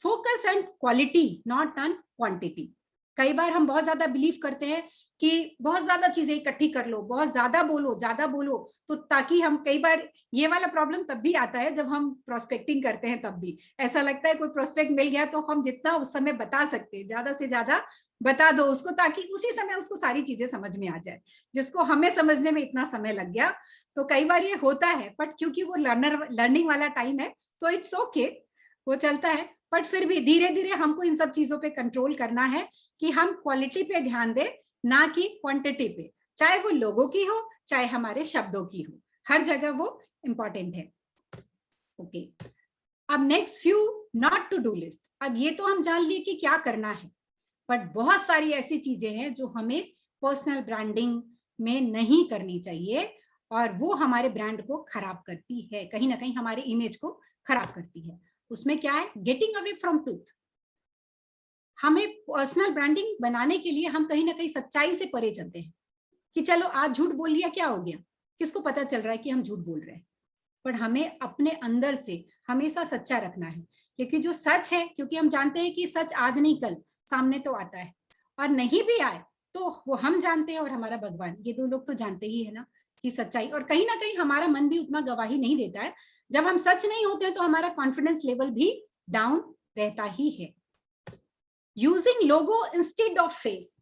Focus on quality not on quantity. कई बार हम बहुत ज्यादा बिलीव करते हैं कि बहुत ज्यादा चीजें इकट्ठी कर लो, बहुत ज्यादा बोलो, तो ताकि हम, कई बार ये वाला प्रॉब्लम तब भी आता है जब हम प्रोस्पेक्टिंग करते हैं, तब भी ऐसा लगता है कोई प्रोस्पेक्ट मिल गया तो हम जितना उस समय बता सकते हैं ज्यादा से ज्यादा बता दो उसको, ताकि उसी समय उसको सारी चीजें समझ में आ जाए, जिसको हमें समझने में इतना समय लग गया। तो कई बार ये होता है, बट क्योंकि वो लर्निंग वाला टाइम है तो इट्स ओके, वो चलता है। बट फिर भी धीरे धीरे हमको इन सब चीजों पे कंट्रोल करना है कि हम क्वालिटी पे ध्यान दें, ना कि क्वांटिटी पे, चाहे वो लोगों की हो चाहे हमारे शब्दों की हो, हर जगह वो इंपॉर्टेंट है। ओके, अब next few not to do list. अब ये तो हम जान लिए कि क्या करना है, बट बहुत सारी ऐसी चीजें हैं जो हमें पर्सनल ब्रांडिंग में नहीं करनी चाहिए और वो हमारे ब्रांड को खराब करती है, कहीं ना कहीं हमारे इमेज को खराब करती है। उसमें क्या है, गेटिंग अवे फ्रॉम ट्रूथ। हमें पर्सनल ब्रांडिंग बनाने के लिए हम कहीं ना कहीं सच्चाई से परे चलते हैं कि चलो आज झूठ बोल लिया, क्या हो गया, किसको पता चल रहा है कि हम झूठ बोल रहे हैं। पर हमें अपने अंदर से हमेशा सच्चा रखना है, क्योंकि जो सच है, क्योंकि हम जानते हैं कि सच आज नहीं कल सामने तो आता है, और नहीं भी आए तो वो हम जानते हैं और हमारा भगवान, ये दो लोग तो जानते ही है ना कि सच्चाई। और कहीं ना कहीं हमारा मन भी उतना गवाही नहीं देता है। जब हम सच नहीं होते तो हमारा कॉन्फिडेंस लेवल भी डाउन रहता ही है। Using logo instead of face,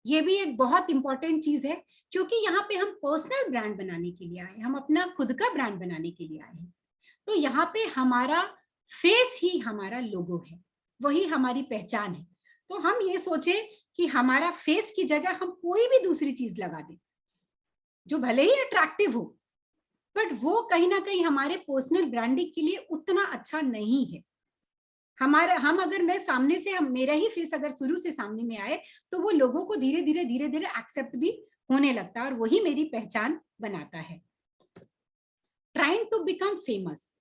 ये भी एक बहुत इंपॉर्टेंट चीज है, क्योंकि यहाँ पे हम पर्सनल ब्रांड बनाने के लिए आए, हम अपना खुद का ब्रांड बनाने के लिए आए हैं। तो यहाँ पे हमारा फेस ही हमारा लोगो है, वही हमारी पहचान है। तो हम ये सोचे कि हमारा फेस की जगह हम कोई भी दूसरी चीज लगा दें जो भले ही अट्रैक्टिव हो, बट वो कहीं ना कहीं हमारे पर्सनल ब्रांडिंग के लिए उतना अच्छा नहीं है। हम अगर मैं सामने से, मेरा ही फेस अगर शुरू से सामने में आए तो वो लोगों को धीरे धीरे एक्सेप्ट भी होने लगता है और वही मेरी पहचान बनाता है। ट्राइंग टू बिकम फेमस,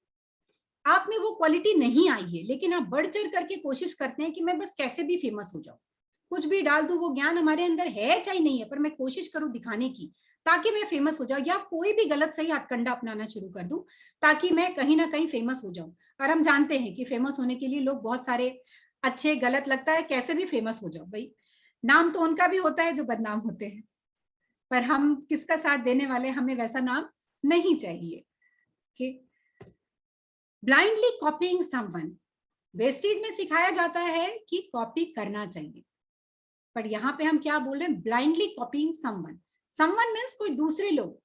आप में वो क्वालिटी नहीं आई है, लेकिन आप बढ़ चढ़ करके कोशिश करते हैं कि मैं बस कैसे भी फेमस हो जाऊं, कुछ भी डाल दूं, वो ज्ञान हमारे अंदर है चाहे नहीं है, पर मैं कोशिश करूं दिखाने की ताकि मैं फेमस हो जाऊं, या कोई भी गलत सही हथकंडा अपनाना शुरू कर दूं ताकि मैं कहीं ना कहीं फेमस हो जाऊं। और हम जानते हैं कि फेमस होने के लिए लोग बहुत सारे अच्छे गलत, लगता है कैसे भी फेमस हो जाओ भाई, नाम तो उनका भी होता है जो बदनाम होते हैं, पर हम किसका साथ देने वाले, हमें वैसा नाम नहीं चाहिए। ब्लाइंडली कॉपीइंग समवन, वेस्टेज में सिखाया जाता है कि कॉपी करना चाहिए, पर यहाँ पे हम क्या बोल रहे हैं, blindly copying someone. Someone means कोई दूसरे लोग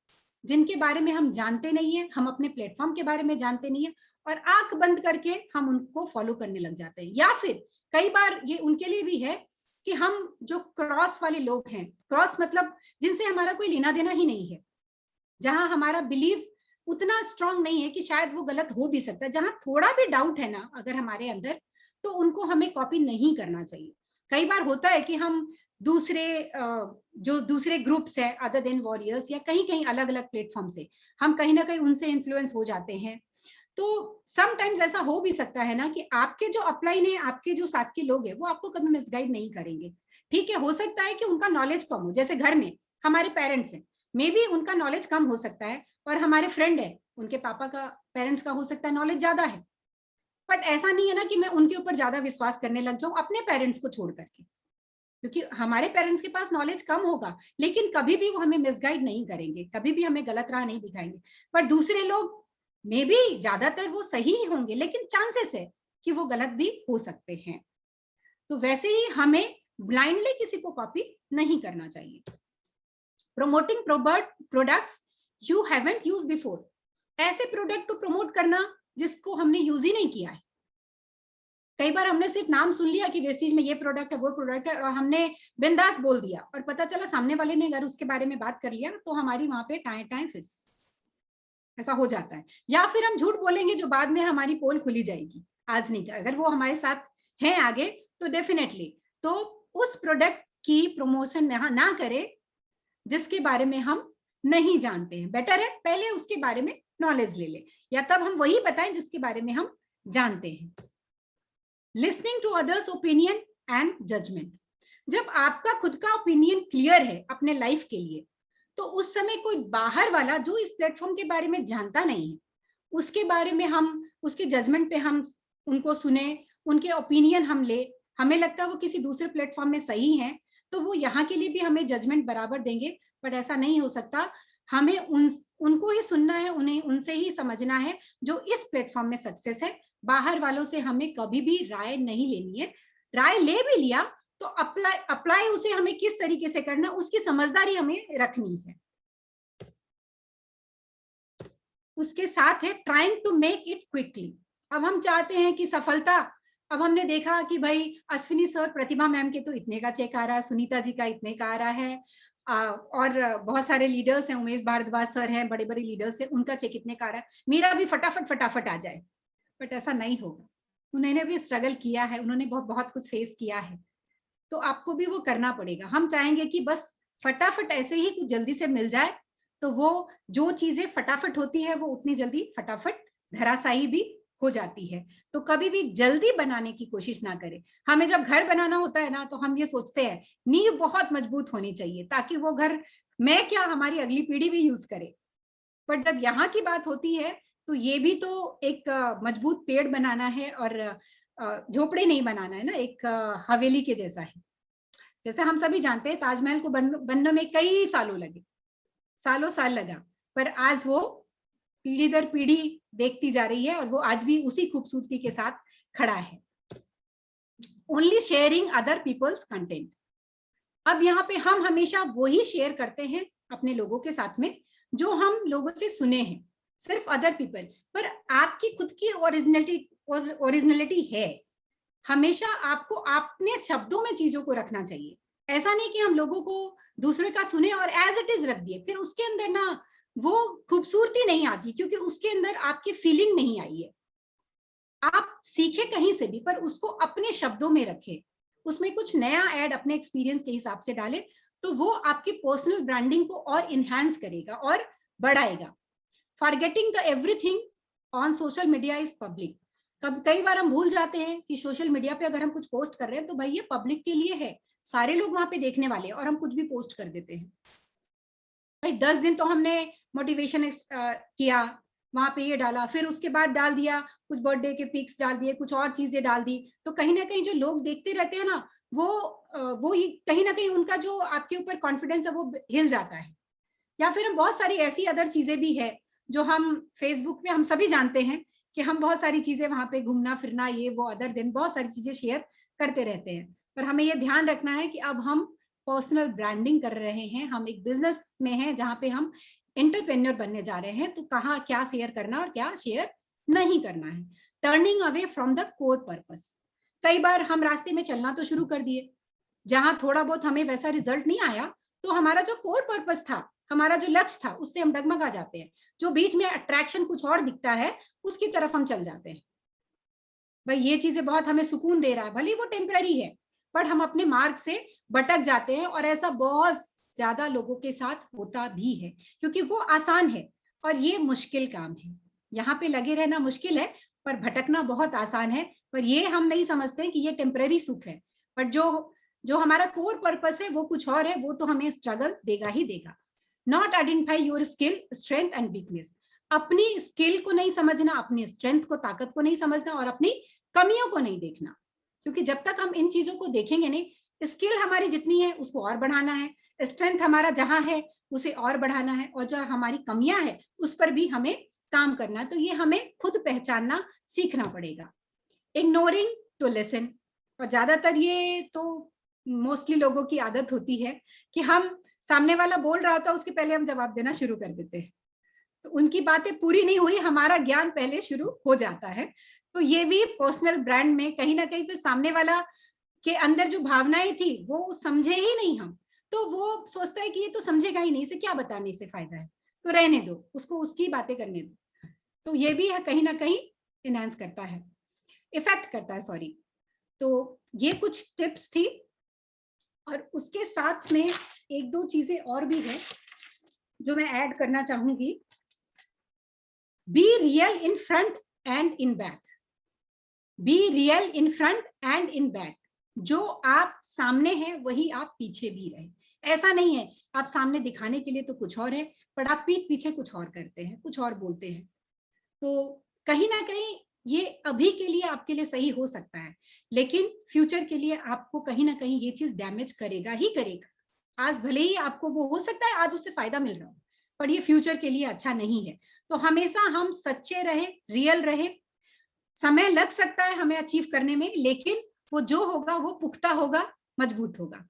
जिनके बारे में हम जानते नहीं है, हम अपने प्लेटफॉर्म के बारे में जानते नहीं है, और आंख बंद करके हम उनको फॉलो करने लग जाते हैं। या फिर कई बार ये उनके लिए भी है कि हम जो क्रॉस वाले लोग हैं, क्रॉस मतलब जिनसे हमारा कोई लेना देना ही नहीं है, जहां हमारा बिलीव उतना स्ट्रांग नहीं है कि शायद वो गलत हो भी सकता है, जहां थोड़ा भी डाउट है ना अगर हमारे अंदर, तो उनको हमें कॉपी नहीं करना चाहिए। कई बार होता है कि हम दूसरे जो दूसरे ग्रुप्स है अदर देन वॉरियर्स, या कहीं कहीं अलग अलग प्लेटफॉर्म से हम कहीं ना कहीं उनसे इन्फ्लुएंस हो जाते हैं। तो समटाइम्स ऐसा हो भी सकता है ना कि आपके जो अपलाइन है, आपके जो साथ के लोग हैं, वो आपको कभी मिसगाइड नहीं करेंगे। ठीक है, हो सकता है कि उनका नॉलेज कम हो, जैसे घर में हमारे पेरेंट्स हैं, मे बी उनका नॉलेज कम हो सकता है, और हमारे फ्रेंड है, उनके पापा का, पेरेंट्स का हो सकता है नॉलेज ज्यादा है। बट ऐसा नहीं है ना कि मैं उनके ऊपर ज्यादा विश्वास करने लग जाऊं अपने पेरेंट्स को छोड़ करके, क्योंकि हमारे पेरेंट्स के पास नॉलेज कम होगा, लेकिन कभी भी वो हमें मिसगाइड नहीं करेंगे, कभी भी हमें गलत राह नहीं दिखाएंगे। पर दूसरे लोग मे बी ज्यादातर वो सही ही होंगे, लेकिन चांसेस है कि वो गलत भी हो सकते हैं। तो वैसे ही हमें ब्लाइंडली किसी को कॉपी नहीं करना चाहिए। Promoting products you haven't used before, ऐसे प्रोडक्ट को प्रमोट करना जिसको हमने यूज ही नहीं किया है। कई बार हमने सिर्फ नाम सुन लिया कि वेस्टीज में ये प्रोडक्ट है वो प्रोडक्ट है, और हमने बिंदास बोल दिया, और पता चला सामने वाले ने अगर उसके बारे में बात कर लिया तो हमारी वहां पे टाइम टाइम फिस, ऐसा हो जाता है। या फिर हम झूठ बोलेंगे जो बाद में हमारी पोल खुली जाएगी, आज नहीं, अगर वो हमारे साथ है आगे तो डेफिनेटली, तो उस प्रोडक्ट की प्रमोशन ना करे जिसके बारे में हम नहीं जानते हैं। बेटर है पहले उसके बारे में नॉलेज ले ले, या तब हम वही बताएं जिसके बारे में हम जानते हैं। Listening to others opinion and judgement, जब आपका खुद का ओपिनियन क्लियर है अपने लाइफ के लिए, तो उस समय कोई बाहर वाला जो इस प्लेटफॉर्म के बारे में जानता नहीं है, उसके बारे में हम उसके जजमेंट पे हम उनको सुने, उनके ओपिनियन हम ले, हमें लगता है वो किसी दूसरे प्लेटफॉर्म में सही है तो वो यहाँ के लिए भी हमें जजमेंट बराबर देंगे, बट ऐसा नहीं हो सकता। हमें उनको ही सुनना है, उन्हें उनसे ही समझना है जो इस प्लेटफॉर्म में सक्सेस है। बाहर वालों से हमें कभी भी राय नहीं लेनी है, राय ले भी लिया तो अप्लाई उसे हमें किस तरीके से करना, उसकी समझदारी हमें रखनी है। उसके साथ है trying to make it quickly, अब हम चाहते हैं कि सफलता अब हमने देखा कि भाई अश्विनी सर, प्रतिभा मैम के तो इतने का चेक आ रहा है, सुनीता जी का इतने का आ रहा है, और बहुत सारे लीडर्स हैं, उमेश भारद्वाज सर हैं, बड़े बड़े लीडर्स हैं, उनका चेक इतने का आ रहा है, मेरा भी फटाफट फटाफट आ जाए। बट ऐसा नहीं होगा, उन्होंने भी स्ट्रगल किया है, उन्होंने बहुत बहुत कुछ फेस किया है, तो आपको भी वो करना पड़ेगा। हम चाहेंगे कि बस फटाफट ऐसे ही कुछ जल्दी से मिल जाए, तो वो जो चीजें फटाफट होती है वो उतनी जल्दी फटाफट धराशायी भी हो जाती है। तो कभी भी जल्दी बनाने की कोशिश ना करें। हमें जब घर बनाना होता है ना, तो हम ये सोचते हैं नींव बहुत मजबूत होनी चाहिए, ताकि वो घर मैं क्या हमारी अगली पीढ़ी भी यूज करे। बट जब यहाँ की बात होती है, तो ये भी तो एक मजबूत पेड़ बनाना है, और झोपड़े नहीं बनाना है ना, एक हवेली के जैसा है। जैसे हम सभी जानते हैं, ताजमहल को बनने में कई सालों लगे, सालों साल लगा, पर आज वो पीढ़ी दर पीढ़ी देखती जा रही है, और वो आज भी उसी खूबसूरती के साथ खड़ा है। Only sharing other people's content. अब यहाँ पे हम हमेशा वही शेयर करते हैं अपने लोगों के साथ में जो हम लोगों से सुने हैं, सिर्फ अदर पीपल। पर आपकी खुद की ओरिजिनलिटी है। हमेशा आपको अपने शब्दों में चीजों को रखना चाहिए। ऐसा नहीं कि हम लोगों को दूसरे का सुने और एज इट इज रख दिए, फिर उसके अंदर ना वो खूबसूरती नहीं आती, क्योंकि उसके अंदर आपकी फीलिंग नहीं आई है। आप सीखे कहीं से भी, पर उसको अपने शब्दों में रखें, उसमें कुछ नया ऐड अपने एक्सपीरियंस के हिसाब से डालें, तो वो आपकी पर्सनल ब्रांडिंग को और इनहैंस करेगा और बढ़ाएगा। Forgetting the everything on social media is public. कई बार हम भूल जाते हैं कि सोशल मीडिया पे अगर हम कुछ पोस्ट कर रहे हैं तो भाई ये पब्लिक के लिए है, सारे लोग वहां पे देखने वाले हैं, और हम कुछ भी पोस्ट कर देते हैं। भाई 10 दिन तो हमने मोटिवेशन किया, वहां पे ये डाला, फिर उसके बाद डाल दिया कुछ बर्थडे के पिक्स डाल दिए, कुछ और चीजें डाल दी, तो कहीं ना कहीं जो लोग देखते रहते हैं ना, वो कहीं ना कहीं उनका जो आपके ऊपर कॉन्फिडेंस है वो हिल जाता है। या फिर हम बहुत सारी ऐसी अदर चीजें भी है जो हम फेसबुक पे हम सभी जानते हैं कि हम बहुत सारी चीजें वहां पे घूमना फिरना ये वो अदर दिन बहुत सारी चीजें शेयर करते रहते हैं। पर हमें ये ध्यान रखना है कि अब हम पर्सनल ब्रांडिंग कर रहे हैं, हम एक बिजनेस में हैं जहां पे हम एंटरप्रेन्योर बनने जा रहे हैं, तो कहाँ क्या शेयर करना और क्या शेयर नहीं करना है। Turning away from the core purpose. कई बार हम रास्ते में चलना तो शुरू कर दिए, जहां थोड़ा बहुत हमें वैसा रिजल्ट नहीं आया, तो हमारा जो कोर पर्पस था, हमारा जो लक्ष्य था, उससे हम डगमगा जाते हैं। जो बीच में अट्रैक्शन कुछ और दिखता है उसकी तरफ हम चल जाते हैं। भाई ये चीजें बहुत हमें सुकून दे रहा है, भले वो टेम्पररी है, पर हम अपने मार्ग से भटक जाते हैं, और ऐसा बहुत ज्यादा लोगों के साथ होता भी है, क्योंकि वो आसान है और ये मुश्किल काम है। यहाँ पे लगे रहना मुश्किल है, पर भटकना बहुत आसान है। पर ये हम नहीं समझते कि ये टेम्पररी सुख है, पर जो हमारा कोर पर्पस है वो कुछ और है, वो तो हमें स्ट्रगल देगा ही देगा। Not identify your skill, strength and weakness. अपनी स्किल को नहीं समझना, अपनी स्ट्रेंथ को, ताकत को नहीं समझना, और अपनी कमियों को नहीं देखना, क्योंकि जब तक हम इन चीजों को देखेंगे नहीं, स्किल हमारी जितनी है उसको और बढ़ाना है, स्ट्रेंथ हमारा जहां है उसे और बढ़ाना है, और जो हमारी कमियां है उस पर भी हमें काम करना है। तो ये हमें खुद पहचानना सीखना पड़ेगा। Ignoring to listen. और ज्यादातर ये तो मोस्टली लोगों की आदत होती है कि हम सामने वाला बोल रहा होता है उसके पहले हम जवाब देना शुरू कर देते हैं, तो उनकी बातें पूरी नहीं हुई, हमारा ज्ञान पहले शुरू हो जाता है। तो ये भी पर्सनल ब्रांड में कहीं ना कहीं फिर सामने वाला के अंदर जो भावनाएं थी वो समझे ही नहीं हम, तो वो सोचता है कि ये तो समझेगा ही नहीं, इसे क्या बताने से फायदा है, तो रहने दो उसको, उसकी बातें करने दो। तो ये भी है कहीं ना कहीं इनहेंस करता है, इफेक्ट करता है, सॉरी। तो ये कुछ टिप्स थी, और उसके साथ में एक दो चीजें और भी है जो मैं ऐड करना चाहूंगी। Be real in front and in back. Be real in front and in back. जो आप सामने है वही आप पीछे भी रहे। ऐसा नहीं है आप सामने दिखाने के लिए तो कुछ और है, पर आप पीठ पीछे कुछ और करते हैं, कुछ और बोलते हैं। तो कहीं ना कहीं ये अभी के लिए आपके लिए सही हो सकता है, लेकिन फ्यूचर के लिए आपको कहीं ना कहीं ये चीज डैमेज करेगा ही करेगा। आज भले ही आपको वो हो सकता है आज उससे फायदा मिल रहा हो, पर ये फ्यूचर के लिए अच्छा नहीं है। तो हमेशा हम सच्चे रहे, रियल रहे। समय लग सकता है हमें अचीव करने में, लेकिन वो जो होगा वो पुख्ता होगा, मजबूत होगा।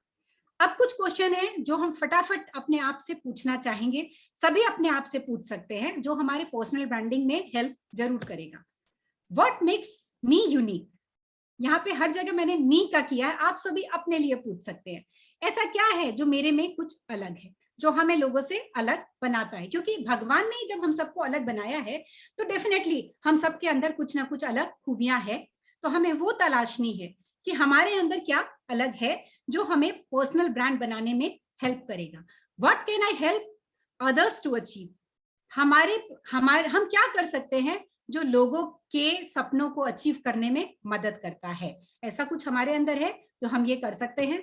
अब कुछ क्वेश्चन है जो हम फटाफट अपने आप से पूछना चाहेंगे, सभी अपने आप से पूछ सकते हैं, जो हमारे पर्सनल ब्रांडिंग में हेल्प जरूर करेगा। What makes me unique. यहाँ पे हर जगह मैंने मी का किया है, आप सभी अपने लिए पूछ सकते हैं ऐसा क्या है जो मेरे में कुछ अलग है, जो हमें लोगों से अलग बनाता है। क्योंकि भगवान ने जब हम सबको अलग बनाया है तो डेफिनेटली हम सबके अंदर कुछ ना कुछ अलग खूबियां है, तो हमें वो तलाशनी है कि हमारे अंदर क्या अलग है जो हमें पर्सनल ब्रांड बनाने में हेल्प करेगा। What can I help others to achieve, हमारे हमारे हम क्या कर सकते हैं जो लोगों के सपनों को अचीव करने में मदद करता है। ऐसा कुछ हमारे अंदर है जो हम ये कर सकते हैं।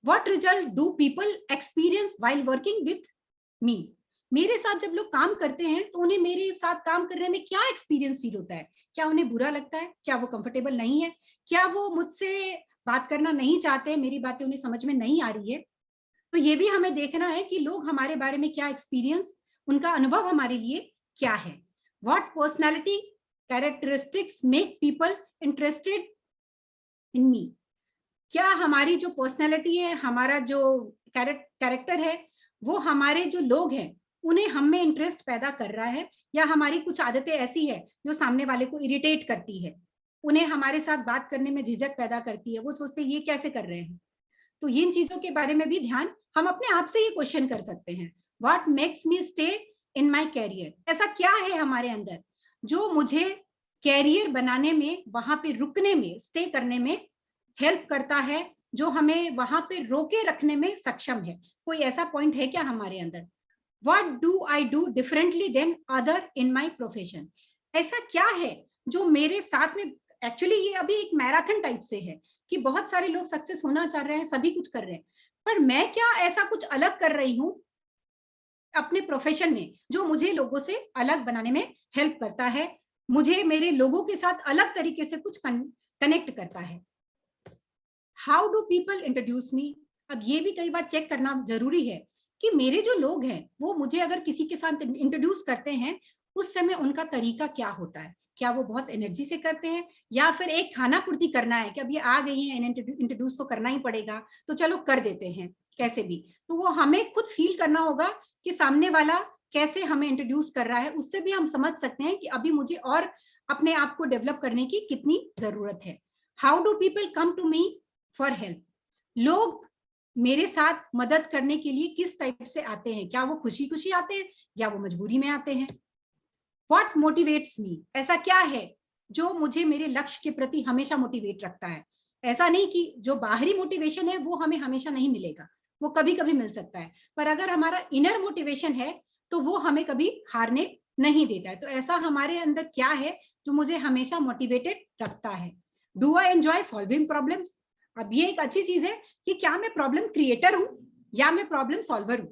What result do people experience while working with me? मेरे साथ जब लोग काम करते हैं तो उन्हें मेरे साथ काम करने में क्या एक्सपीरियंस फील होता है? क्या उन्हें बुरा लगता है? क्या वो कंफर्टेबल नहीं है? क्या वो मुझसे बात करना नहीं चाहते, मेरी बातें उन्हें समझ में नहीं आ रही है? तो ये भी हमें देखना है कि लोग हमारे बारे में क्या एक्सपीरियंस, उनका अनुभव हमारे लिए क्या है। What personality characteristics make people interested in me? क्या हमारी जो पर्सनैलिटी है, हमारा जो कैरेक्टर है, वो हमारे जो लोग हैं उन्हें हम में इंटरेस्ट पैदा कर रहा है, या हमारी कुछ आदतें ऐसी है जो सामने वाले को इरिटेट करती है, उन्हें हमारे साथ बात करने में झिझक पैदा करती है, वो सोचते हैं ये कैसे कर रहे हैं। तो इन चीजों के बारे में भी ध्यान हम अपने आप से ही क्वेश्चन कर सकते हैं। What makes me stay in my career, ऐसा क्या है हमारे अंदर जो मुझे कैरियर बनाने में, वहां पे रुकने में, स्टे करने में हेल्प करता है, जो हमें वहां पे रोके रखने में सक्षम है। कोई ऐसा पॉइंट है क्या हमारे अंदर? What do I do differently than other in my profession, ऐसा क्या है जो मेरे साथ में, एक्चुअली ये अभी एक मैराथन टाइप से है कि बहुत सारे लोग सक्सेस होना चाह रहे हैं, सभी कुछ कर रहे हैं, पर मैं क्या ऐसा कुछ अलग कर रही हूँ अपने प्रोफेशन में जो मुझे लोगों से अलग बनाने में हेल्प करता है, मुझे मेरे लोगों के साथ अलग तरीके से कुछ कनेक्ट करता है। How do people introduce me, अब ये भी कई बार चेक करना जरूरी है कि मेरे जो लोग हैं वो मुझे अगर किसी के साथ इंट्रोड्यूस करते हैं उस समय उनका तरीका क्या होता है, क्या वो बहुत एनर्जी से करते हैं या फिर एक खाना पूर्ति करना है कि अब ये आ गई है इंट्रोड्यूस तो करना ही पड़ेगा तो चलो कर देते हैं कैसे भी। तो वो हमें खुद फील करना होगा कि सामने वाला कैसे हमें इंट्रोड्यूस कर रहा है, उससे भी हम समझ सकते हैं कि अभी मुझे और अपने आप को डेवलप करने की कितनी जरूरत है। How do people come to me for help, लोग मेरे साथ मदद करने के लिए किस टाइप से आते हैं, क्या वो खुशी खुशी आते हैं या वो मजबूरी में आते हैं। व्हाट मोटिवेट्स मी, ऐसा क्या है जो मुझे मेरे लक्ष्य के प्रति हमेशा मोटिवेट रखता है। ऐसा नहीं कि जो बाहरी मोटिवेशन है वो हमें हमेशा नहीं मिलेगा, वो कभी कभी मिल सकता है, पर अगर हमारा इनर मोटिवेशन है तो वो हमें कभी हारने नहीं देता है। तो ऐसा हमारे अंदर क्या है जो मुझे हमेशा मोटिवेटेड रखता है। Do I enjoy solving problems, अब ये एक अच्छी चीज है कि क्या मैं प्रॉब्लम क्रिएटर हूं या मैं प्रॉब्लम सॉल्वर हूं।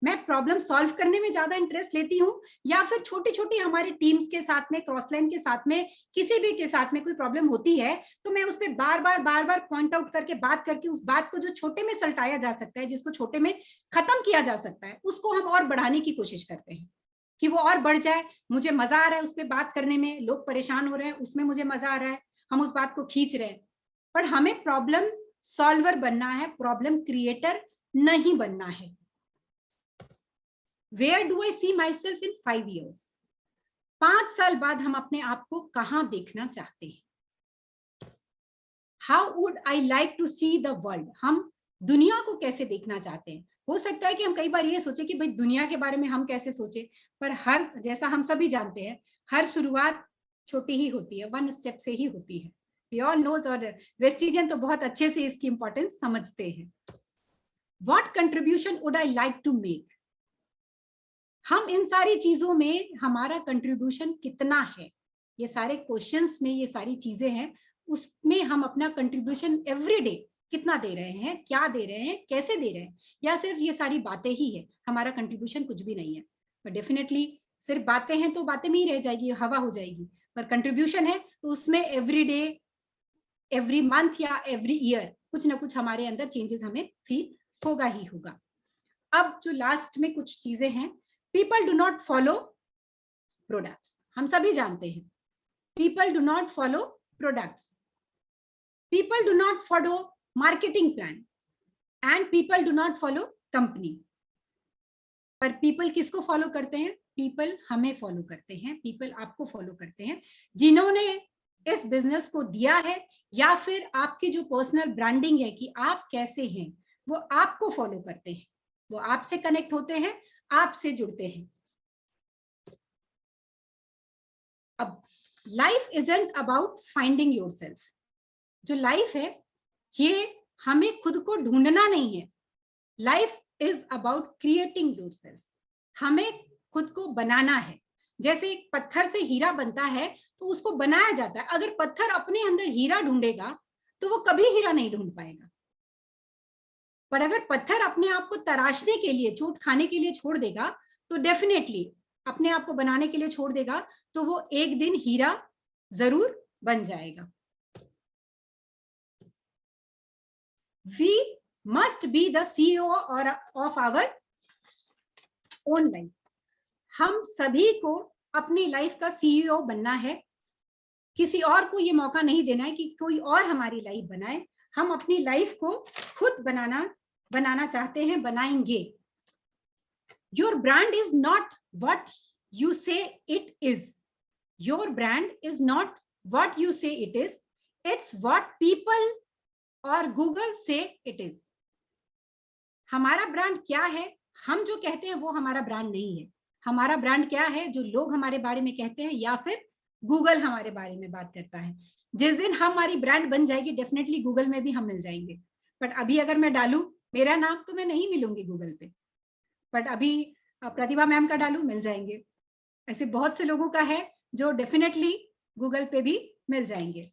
मैं प्रॉब्लम सॉल्व करने में ज्यादा इंटरेस्ट लेती हूँ या फिर छोटी छोटी हमारी टीम्स के साथ में, क्रॉसलाइन के साथ में, किसी भी के साथ में कोई प्रॉब्लम होती है तो मैं उस पर बार बार पॉइंट आउट करके बात करके उस बात को जो छोटे में सलटाया जा सकता है, जिसको छोटे में खत्म किया जा सकता है, उसको हम और बढ़ाने की कोशिश करते हैं कि वो और बढ़ जाए। मुझे मजा आ रहा है उस पर बात करने में, लोग परेशान हो रहे हैं उसमें मुझे मजा आ रहा है, हम उस बात को खींच रहे हैं। पर हमें प्रॉब्लम सॉल्वर बनना है, प्रॉब्लम क्रिएटर नहीं बनना है। Where do I see myself in 5 years? 5 साल बाद हम अपने आप को कहां देखना चाहते हैं। How would I like to see the world? हम दुनिया को कैसे देखना चाहते हैं। हो सकता है कि हम कई बार ये सोचे कि भाई दुनिया के बारे में हम कैसे सोचे, पर हर, जैसा हम सभी जानते हैं, हर शुरुआत छोटी ही होती है, 1 स्टेप से ही होती है। We all knows, और वेस्टिजियन तो बहुत अच्छे से इसकी इंपॉर्टेंस समझते हैं। What contribution would I like to make? हम इन सारी चीजों में हमारा कंट्रीब्यूशन कितना है, ये सारे क्वेश्चंस में ये सारी चीजें हैं, उसमें हम अपना कंट्रीब्यूशन एवरीडे कितना दे रहे हैं, क्या दे रहे हैं, कैसे दे रहे हैं, या सिर्फ ये सारी बातें ही है, हमारा कंट्रीब्यूशन कुछ भी नहीं है। पर डेफिनेटली सिर्फ बातें हैं तो बातें में ही रह जाएगी, हवा हो जाएगी, पर कंट्रीब्यूशन है तो उसमें एवरीडे, एवरी मंथ या एवरी ईयर कुछ ना कुछ हमारे अंदर चेंजेस हमें फील होगा ही होगा। अब जो लास्ट में कुछ चीजें हैं, people do not follow products, हम सभी जानते हैं people do not follow products, people do not follow marketing plan and people do not follow company. पर पीपल किसको फॉलो करते हैं? पीपल हमें फॉलो करते हैं, पीपल आपको फॉलो करते हैं, जिन्होंने इस बिजनेस को दिया है, या फिर आपकी जो पर्सनल ब्रांडिंग है कि आप कैसे हैं, वो आपको फॉलो करते हैं, वो आपसे कनेक्ट होते हैं, आपसे जुड़ते हैं। अब life isn't about finding yourself. जो लाइफ है ये हमें खुद को ढूंढना नहीं है, life is about creating yourself. हमें खुद को बनाना है। जैसे एक पत्थर से हीरा बनता है तो उसको बनाया जाता है। अगर पत्थर अपने अंदर हीरा ढूंढेगा तो वो कभी हीरा नहीं ढूंढ पाएगा। पर अगर पत्थर अपने आप को तराशने के लिए, चोट खाने के लिए छोड़ देगा, तो डेफिनेटली अपने आप को बनाने के लिए छोड़ देगा, तो वो एक दिन हीरा जरूर बन जाएगा। We must be the CEO of our own life. हम सभी को अपनी लाइफ का सीईओ बनना है। किसी और को ये मौका नहीं देना है कि कोई और हमारी लाइफ बनाए। हम अपनी लाइफ को खुद बनाना चाहते हैं, बनाएंगे। Your brand is not what you say it is. Your brand is not what you say it is. It's what people और गूगल से इट इज। हमारा ब्रांड क्या है, हम जो कहते हैं वो हमारा ब्रांड नहीं है। हमारा ब्रांड क्या है, जो लोग हमारे बारे में कहते हैं या फिर गूगल हमारे बारे में बात करता है। जिस दिन हमारी ब्रांड बन जाएगी, डेफिनेटली गूगल में भी हम मिल जाएंगे। बट अभी अगर मैं डालूं मेरा नाम, तो मैं नहीं मिलूंगी गूगल पे। बट अभी प्रतिभा मैम का डालूं, मिल जाएंगे। ऐसे बहुत से लोगों का है जो डेफिनेटली गूगल पे भी मिल जाएंगे।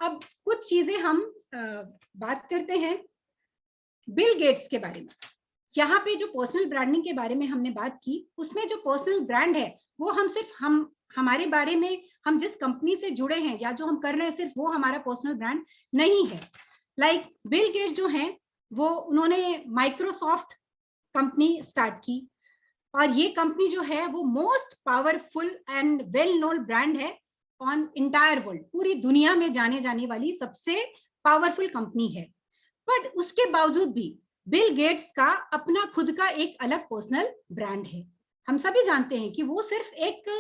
अब कुछ चीजें हम बात करते हैं बिल गेट्स के बारे में। यहाँ पे जो पर्सनल ब्रांडिंग के बारे में हमने बात की, उसमें जो पर्सनल ब्रांड है वो हम सिर्फ हमारे बारे में, हम जिस कंपनी से जुड़े हैं या जो हम कर रहे हैं, सिर्फ वो हमारा पर्सनल ब्रांड नहीं है। लाइक बिल गेट्स जो हैं, वो उन्होंने माइक्रोसॉफ्ट कंपनी स्टार्ट की, और ये कंपनी जो है वो most powerful and well known brand है ऑन इंटायर वर्ल्ड। पूरी दुनिया में जाने जाने वाली सबसे पावरफुल कंपनी है। बट उसके बावजूद भी बिल गेट्स का अपना खुद का एक अलग पर्सनल ब्रांड है। हम सभी जानते हैं कि वो सिर्फ एक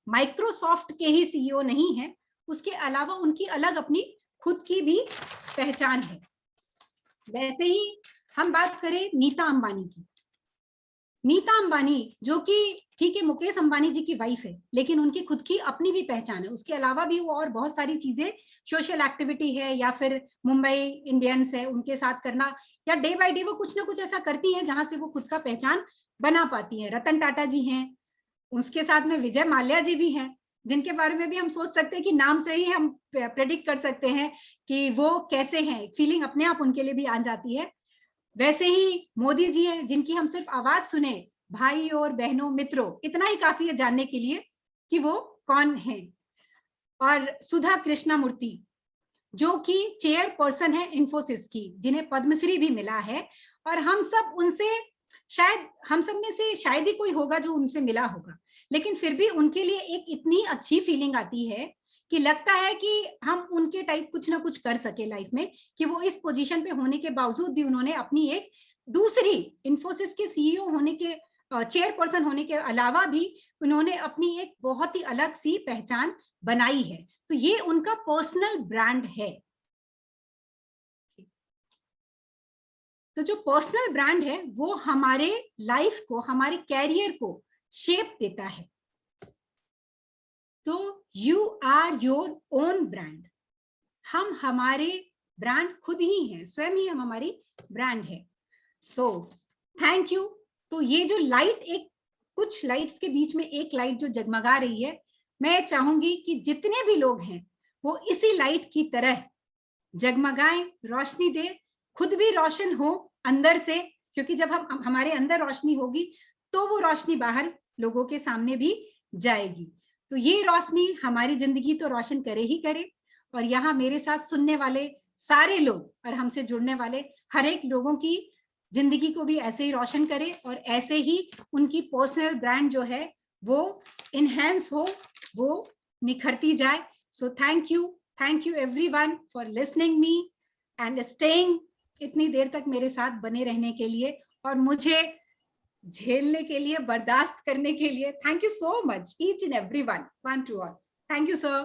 माइक्रोसॉफ्ट के ही सीईओ नहीं है, उसके अलावा उनकी अलग अपनी खुद की भी पहचान है। वैसे ही हम बात करें नीता अंबानी की। नीता अंबानी जो कि ठीक है मुकेश अंबानी जी की वाइफ है, लेकिन उनकी खुद की अपनी भी पहचान है। उसके अलावा भी वो और बहुत सारी चीजें, सोशल एक्टिविटी है या फिर मुंबई इंडियंस है उनके साथ करना, या डे बाय डे वो कुछ ना कुछ ऐसा करती हैं जहां से वो खुद का पहचान बना पाती हैं। रतन टाटा जी हैं, उसके साथ में विजय माल्या जी भी हैं, जिनके बारे में भी हम सोच सकते हैं कि नाम से ही हम प्रेडिक्ट कर सकते हैं कि वो कैसे हैं। फीलिंग अपने आप उनके लिए भी आ जाती है। वैसे ही मोदी जी हैं, जिनकी हम सिर्फ आवाज सुने, भाई और बहनों मित्रों, इतना ही काफी है जानने के लिए कि वो कौन है। और सुधा कृष्णमूर्ति जो कि चेयरपर्सन है इन्फोसिस की, जिन्हें पद्मश्री भी मिला है। और हम सब उनसे, शायद हम सब में से शायद ही कोई होगा जो उनसे मिला होगा, लेकिन फिर भी उनके लिए एक इतनी अच्छी फीलिंग आती है कि लगता है कि हम उनके टाइप कुछ ना कुछ कर सके लाइफ में, कि वो इस पोजीशन पे होने के बावजूद भी उन्होंने अपनी एक दूसरी, इन्फोसिस के सीईओ होने के, चेयरपर्सन होने के अलावा भी उन्होंने अपनी एक बहुत ही अलग सी पहचान बनाई है। तो ये उनका पर्सनल ब्रांड है। तो जो पर्सनल ब्रांड है वो हमारे लाइफ को, हमारे कैरियर को शेप देता है। तो you are your own brand. हम हमारे ब्रांड खुद ही हैं, स्वयं ही हम हमारी ब्रांड है। So thank you. तो ये जो लाइट, एक कुछ लाइट्स के बीच में एक लाइट जो जगमगा रही है, मैं चाहूंगी कि जितने भी लोग हैं वो इसी लाइट की तरह जगमगाएं, रोशनी दे, खुद भी रोशन हो अंदर से, क्योंकि जब हम हमारे अंदर रोशनी होगी तो वो रोशनी बाहर लोगों के सामने भी जाएगी। तो ये रोशनी हमारी जिंदगी तो रोशन करे ही करे। और यहाँ मेरे साथ सुनने वाले सारे लोग और हमसे जुड़ने वाले हर एक लोगों की जिंदगी को भी ऐसे ही रोशन करे, और ऐसे ही उनकी पर्सनल ब्रांड जो है वो इनहेंस हो, वो निखरती जाए। So thank you everyone for listening me and staying इतनी देर तक मेरे साथ बने रहने के लिए, और मुझे झेलने के लिए, बर्दाश्त करने के लिए। Thank you so much each and everyone, one two all. Thank you sir.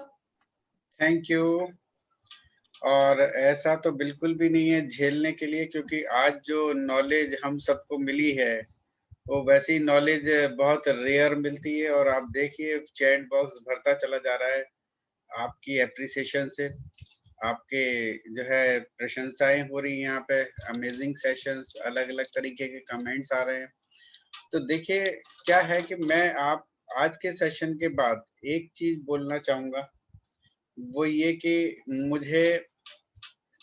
Thank you. और ऐसा तो बिल्कुल भी नहीं है झेलने के लिए, क्योंकि आज जो नॉलेज हम सबको मिली है वो वैसी नॉलेज बहुत रेयर मिलती है। और आप देखिए चैट बॉक्स भरता चला जा रहा है आपकी एप्रिसिएशन से, आपके जो है प्रशंसाएं हो रही हैं यहाँ पे, अमेजिंग सेशंस, अलग-अलग तरीके के कमेंट्स आ रहे हैं। तो देखिए क्या है कि मैं आप आज के सेशन के बाद एक चीज़ बोलना चाहूँगा, वो ये कि मुझे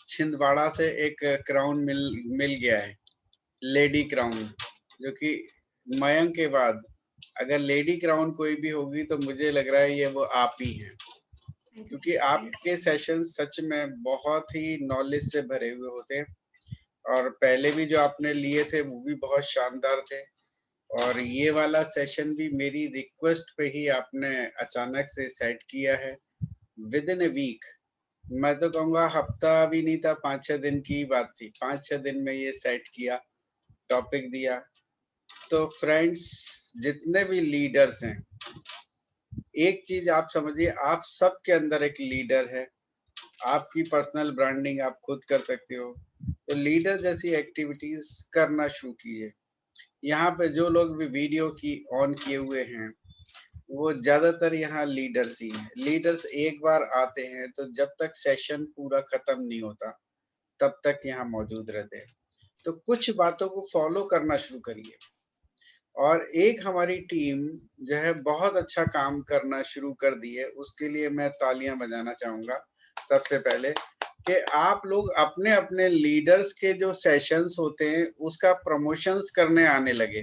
छिंदवाड़ा से एक क्राउन मिल गया है, लेडी क्राउन, जो कि मयंक के बाद अगर लेडी क्राउन कोई भी होगी तो मुझे लग रहा है ये वो आप ही हैं। क्योंकि आपके सेशन सच में बहुत ही नॉलेज से भरे हुए होते हैं, और पहले भी जो आपने लिए थे वो भी बहुत शानदार थे। और ये वाला सेशन भी मेरी रिक्वेस्ट पे ही आपने अचानक से सेट किया है, विद इन अ वीक। मैं तो कहूँगा हफ्ता भी नहीं था, 5-6 दिन की बात थी। 5-6 दिन में ये सेट किया, टॉपिक दिया। तो फ्रेंड्स, जितने भी लीडर्स हैं, एक चीज आप समझिए, आप सबके अंदर एक लीडर है। आपकी पर्सनल ब्रांडिंग आप खुद कर सकते हो, तो लीडर जैसी एक्टिविटीज करना शुरू कीजिए। यहाँ पे जो लोग भी वीडियो की ऑन किए हुए हैं वो ज्यादातर यहाँ लीडर्स ही हैं। लीडर्स एक बार आते हैं तो जब तक सेशन पूरा खत्म नहीं होता तब तक यहाँ मौजूद रहते हैं। तो कुछ बातों को फॉलो करना शुरू करिए। और एक हमारी टीम जो है बहुत अच्छा काम करना शुरू कर दी है, उसके लिए मैं तालियां बजाना चाहूंगा सबसे पहले, कि आप लोग अपने अपने लीडर्स के जो सेशंस होते हैं उसका प्रमोशंस करने आने लगे।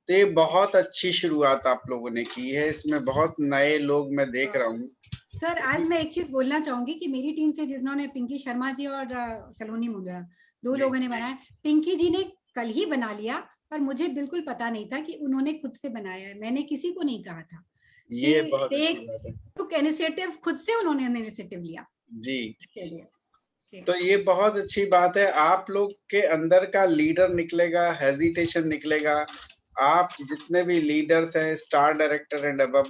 तो ये बहुत अच्छी शुरुआत आप लोगों ने की है, इसमें बहुत नए लोग मैं देख रहा हूँ। सर आज मैं एक चीज बोलना चाहूंगी कि मेरी टीम से जिन्होंने पिंकी शर्मा जी और सलोनी मुंदड़ा, दो लोगों ने बनाया। पिंकी जी ने कल ही बना लिया, पर मुझे बिल्कुल पता नहीं था कि उन्होंने खुद से बनाया है, मैंने किसी को नहीं कहा था। ये बहुत अच्छी बात है। टुक इनिशिएटिव, खुद से उन्होंने इनिशिएटिव लिया जी, इसके लिए। तो ये बहुत अच्छी बात है। आप लोग के अंदर का लीडर निकलेगा, हेजिटेशन निकलेगा। आप जितने भी लीडर्स हैं, स्टार डायरेक्टर एंड अबव,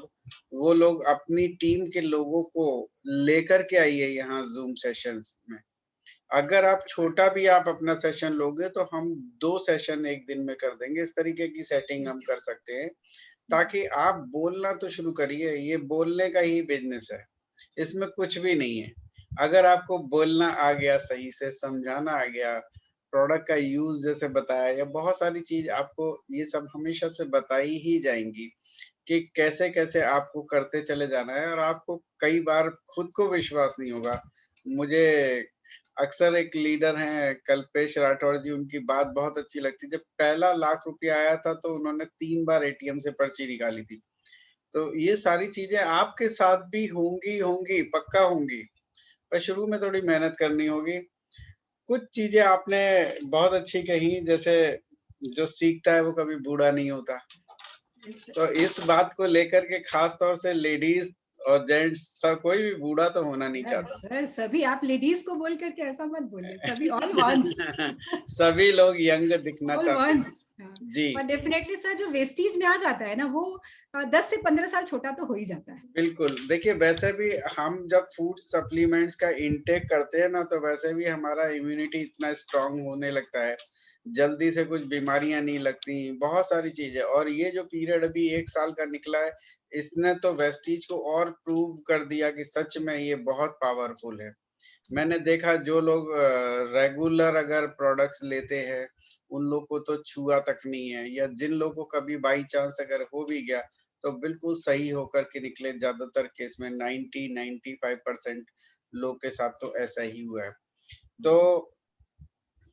वो लोग अपनी टीम के लोगों को लेकर के आइए यहाँ ज़ूम सेशंस में। अगर आप छोटा भी आप अपना सेशन लोगे तो हम 2 सेशन एक दिन में कर देंगे। इस तरीके की सेटिंग हम कर सकते हैं, ताकि आप बोलना तो शुरू करिए। ये बोलने का ही बिज़नेस है, इसमें कुछ भी नहीं है। अगर आपको बोलना आ गया, सही से समझाना आ गया, प्रोडक्ट का यूज़ जैसे बताया, या बहुत सारी चीज़ आपको ये सब हमेशा से बताई ही जाएँगी कि कैसे-कैसे आपको करते चले जाना है, और आपको कई बार खुद को विश्वास नहीं होगा। मुझे अक्सर एक लीडर हैं कल्पेश राठौड़ जी, उनकी बात बहुत अच्छी लगती है। जब पहला लाख रुपया आया था तो उन्होंने 3 बार एटीएम से पर्ची निकाली थी। तो ये सारी चीज़ें आपके साथ भी होंगी, पक्का होंगी। पर शुरू में थोड़ी मेहनत करनी होगी। कुछ चीज़ें आपने बहुत अच्छी कही, जैसे जो सीखता है वो कभी बूढ़ा नहीं होता। तो इस बात को लेकर के खास तौर से लेडीज़ और जेंट्स, सब कोई भी बूढ़ा तो होना नहीं चाहता। सर सभी, आप लेडीज को बोल करके ऐसा मत बोलिए, सभी ऑल वंस। सभी लोग यंग दिखना ऑल चाहते वंस। हैं। जी, और डेफिनेटली सर जो वेस्टीज में आ जाता है ना, वो 10 से 15 साल छोटा तो हो ही जाता है। बिल्कुल। देखिए वैसे भी हम जब फूड सप्लीमेंट्स का इंटेक करते हैं ना, तो वैसे भी हमारा इम्यूनिटी इतना स्ट्रॉन्ग होने लगता है, जल्दी से कुछ बीमारियाँ नहीं लगती, बहुत सारी चीज़ें। और ये जो पीरियड अभी 1 साल का निकला है, इसने तो वेस्टीज को और प्रूव कर दिया कि सच में ये बहुत पावरफुल है। मैंने देखा जो लोग रेगुलर अगर प्रोडक्ट्स लेते हैं, उन लोग को तो छुआ तक नहीं है, या जिन लोगों को कभी बाई चांस अगर हो भी गया, तो बिल्कुल सही होकर के निकले। ज़्यादातर केस में 90-95% लोग के साथ तो ऐसा ही हुआ है। तो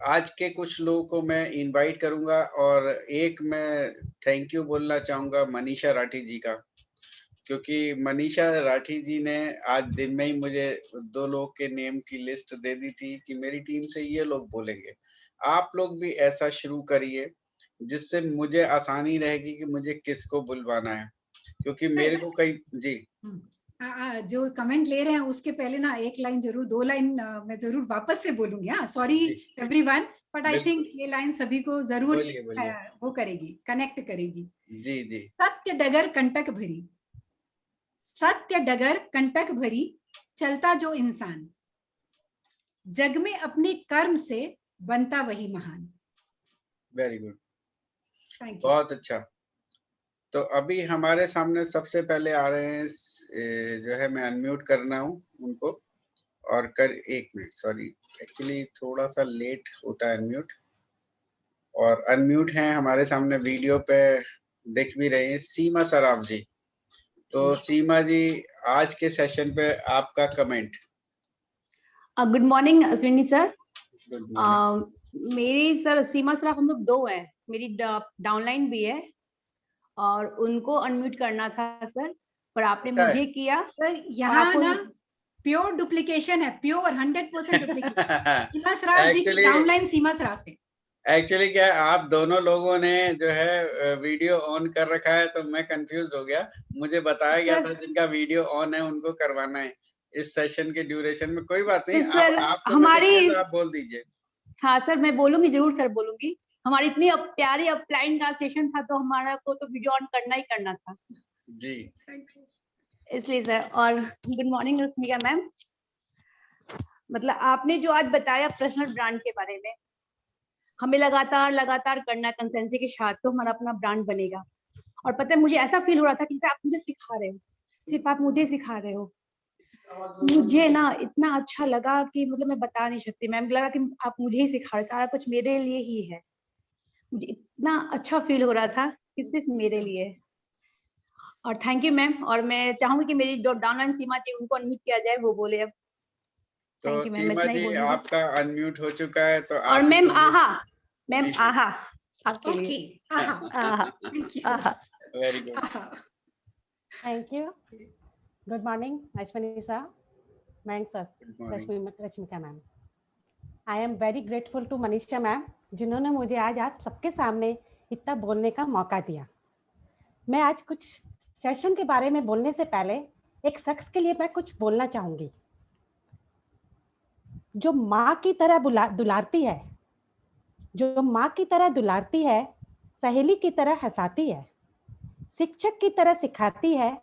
आज के कुछ लोगों को मैं इनवाइट करूँगा, और एक मैं थैंक यू बोलना चाहूँगा मनीषा राठी जी का। क्योंकि मनीषा राठी जी ने आज दिन में ही मुझे 2 लोग के नेम की लिस्ट दे दी थी कि मेरी टीम से ये लोग बोलेंगे। आप लोग भी ऐसा शुरू करिए, जिससे मुझे आसानी रहेगी कि मुझे किसको बुलवाना है। क्योंकि मेरे को कई जी। जो कमेंट ले रहे हैं उसके पहले ना एक लाइन जरूर, 2 लाइन मैं जरूर वापस से बोलूंगी। हाँ, sorry everyone, but I think ये लाइन सभी को जरूर बोलिए बोलिए। वो करेगी, कनेक्ट करेगी। जी जी। सत्य डगर कंटक भरी, सत्य डगर कंटक भरी, चलता जो इंसान, जग में अपने कर्म से बनता वही महान। Very good, thank you. बहुत अच्छा। तो अभी हमारे सामने सबसे पहले आ रहे हैं जो है, मैं अनम्यूट करना हूँ उनको, और कर 1 मिनट, सॉरी एक्चुअली थोड़ा सा लेट होता है अनम्यूट। और अनम्यूट हैं हमारे सामने, वीडियो पे दिख भी रहे हैं, सीमा सराफ जी। तो सीमा जी, आज के सेशन पे आपका comment. Good morning Ashwini sir. Good morning. मेरी सर सीमा सराफ हम लोग 2 हैं, मेरी डाउनलाइन भी है और उनको अनम्यूट करना था सर, पर आपने मुझे किया। सर यहाँ ना प्योर डुप्लीकेशन है, प्योर 100% डुप्लीकेशन। सीमा सराफ जी की डाउनलाइन सीमा सराफ है। एक्चुअली क्या है, आप दोनों लोगों ने जो है वीडियो ऑन कर रखा है, तो मैं कंफ्यूज हो गया। मुझे बताया गया था जिनका वीडियो ऑन है उनको करवाना है इस सेशन के ड्यूरेशन में। कोई बात नहीं, सर आपको हमारी, तो आप बोल दीजिए। हाँ सर मैं बोलूंगी, जरूर सर बोलूंगी। हमारी इतनी प्यारी अपलाइन का सेशन था, तो हमारा को तो वीडियो ऑन करना ही करना था जी, इसलिए सर। और गुड मॉर्निंग रश्मिका मैम। मतलब आपने जो आज बताया पर्सनल ब्रांड के बारे में, हमें लगातार करना है कंसिस्टेंसी के साथ, तो हमारा अपना ब्रांड बनेगा। और पता है मुझे ऐसा फील हो रहा था कि जैसे आप मुझे सिखा रहे हो, सिर्फ आप मुझे सिखा रहे हो। मुझे ना इतना अच्छा लगा कि मतलब मैं बता नहीं सकती मैम, लगा कि आप मुझे ही सिखा रहे, सारा कुछ मेरे लिए ही है। मुझे इतना अच्छा फील हो रहा था कि सिर्फ मेरे लिए। और थैंक यू मैम। और मैं चाहूंगी कि मेरी जो डाउनलाइन सीमा थी उनको अनम्यूट किया जाए, वो बोले अब। तो थैंक यू मैम, सीमा इतना ही जी बोलूंगी। आपका अनम्यूट हो चुका है, तो और आप मैम आहा, मैम जी। आहा आपके लिए। आहा, आहा। Very good. Thank you. Good morning, Ashwini sir. Thanks, Rashmika ma'am. I am very grateful to Manisha ma'am, जिन्होंने मुझे आज आप सबके सामने इतना बोलने का मौका दिया। मैं आज कुछ सेशन के बारे में बोलने से पहले एक शख्स के लिए मैं कुछ बोलना चाहूंगी, जो माँ की तरह दुलारती है, जो माँ की तरह दुलारती है, सहेली की तरह हंसाती है, शिक्षक की तरह सिखाती है,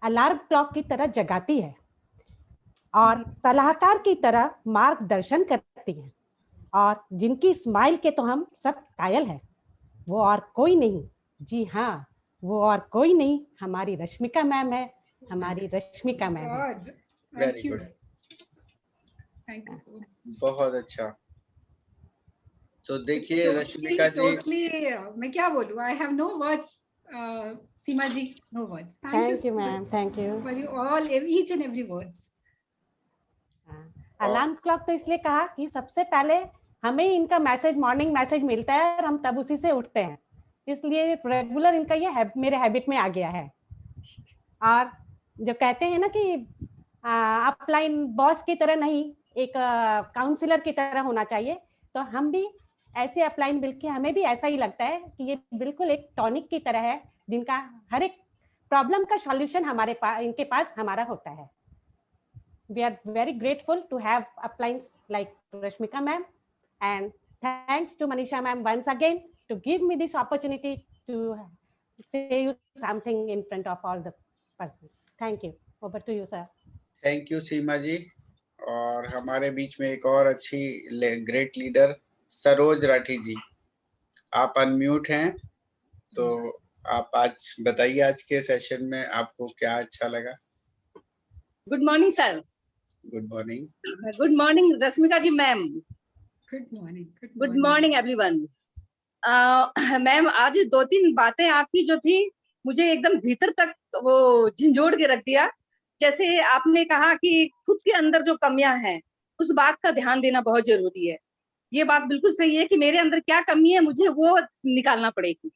अलार्म क्लॉक की तरह जगाती है और सलाहकार की तरह मार्गदर्शन करती है, और जिनकी स्माइल के तो हम सब कायल हैं। वो और कोई नहीं, जी हाँ, वो और कोई नहीं, हमारी रश्मिका मैम है, हमारी रश्मिका मैम है। Very good, thank you so much. बहुत अच्छा। तो देखिए रश्मिका जी, मैं क्या बोलूं, I have no words. Seema ji, no words. Thank you ma'am, thank you for you all, each and every words. Alarm clock तो इसलिए कहा कि सबसे पहले हमें इनका मैसेज, मॉर्निंग मैसेज मिलता है और हम तब उसी से उठते हैं, इसलिए रेगुलर इनका ये मेरे हैबिट में आ गया है। और जो कहते हैं ना कि अपलाइन बॉस की तरह नहीं, एक काउंसलर की तरह होना चाहिए, तो हम भी ऐसे अपलाइन मिलके हमें भी ऐसा ही लगता है कि ये बिल्कुल एक टॉनिक की तरह है, जिनका हर एक प्रॉब्लम का सॉल्यूशन हमारे पास, इनके पास हमारा होता है। We are very grateful to have uplines like Rashmika ma'am, and thanks to Manisha ma'am once again to give me this opportunity to say you something in front of all the persons. Thank you. Over to you, sir. Thank you Seema ji. और हमारे बीच में एक और अच्छी great leader Saroj Rathi ji, आप unmute हैं, तो आप आज बताइए आज के सेशन में आपको क्या अच्छा लगा। Good morning sir. Good morning. Good morning Rashmika ji ma'am. Good morning. Good morning everyone. Ma'am आज 2-3 बातें आपकी जो थी, मुझे एकदम भीतर तक वो झंझोड़ के रख दिया। जैसे आपने कहा कि खुद के अंदर जो कमियां हैं, उस बात का ध्यान देना बहुत जरूरी है। ये बात बिल्कुल सही है कि मेरे अंदर क्या कमी है, मुझे वो निकालना पड़ेगी।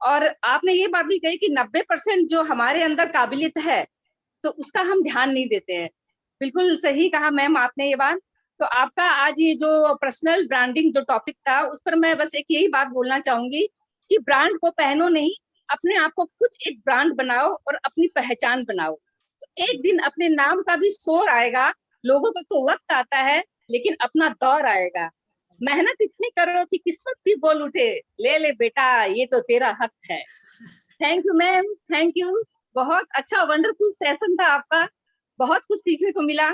और आपने ये बात भी कही कि 90% जो हमारे अंदर काबिलियत है, तो उसका हम ध्यान नहीं देते हैं। बिल्कुल सही कहा मैम आपने ये बात। तो आपका आज ये जो पर्सनल ब्रांडिंग जो टॉपिक था, उस पर मैं बस एक यही बात बोलना चाहूंगी कि ब्रांड को पहनो नहीं, अपने आप को खुद एक ब्रांड बनाओ और अपनी पहचान बनाओ। तो एक दिन अपने नाम का भी शोर आएगा। लोगों को तो वक्त आता है, लेकिन अपना दौर आएगा। मेहनत इतनी करो कि किस्मत भी बोल उठे, ले ले बेटा ये तो तेरा हक है। Thank you ma'am, thank you. बहुत अच्छा वंडरफुल सेशन था आपका, बहुत कुछ सीखने को मिला,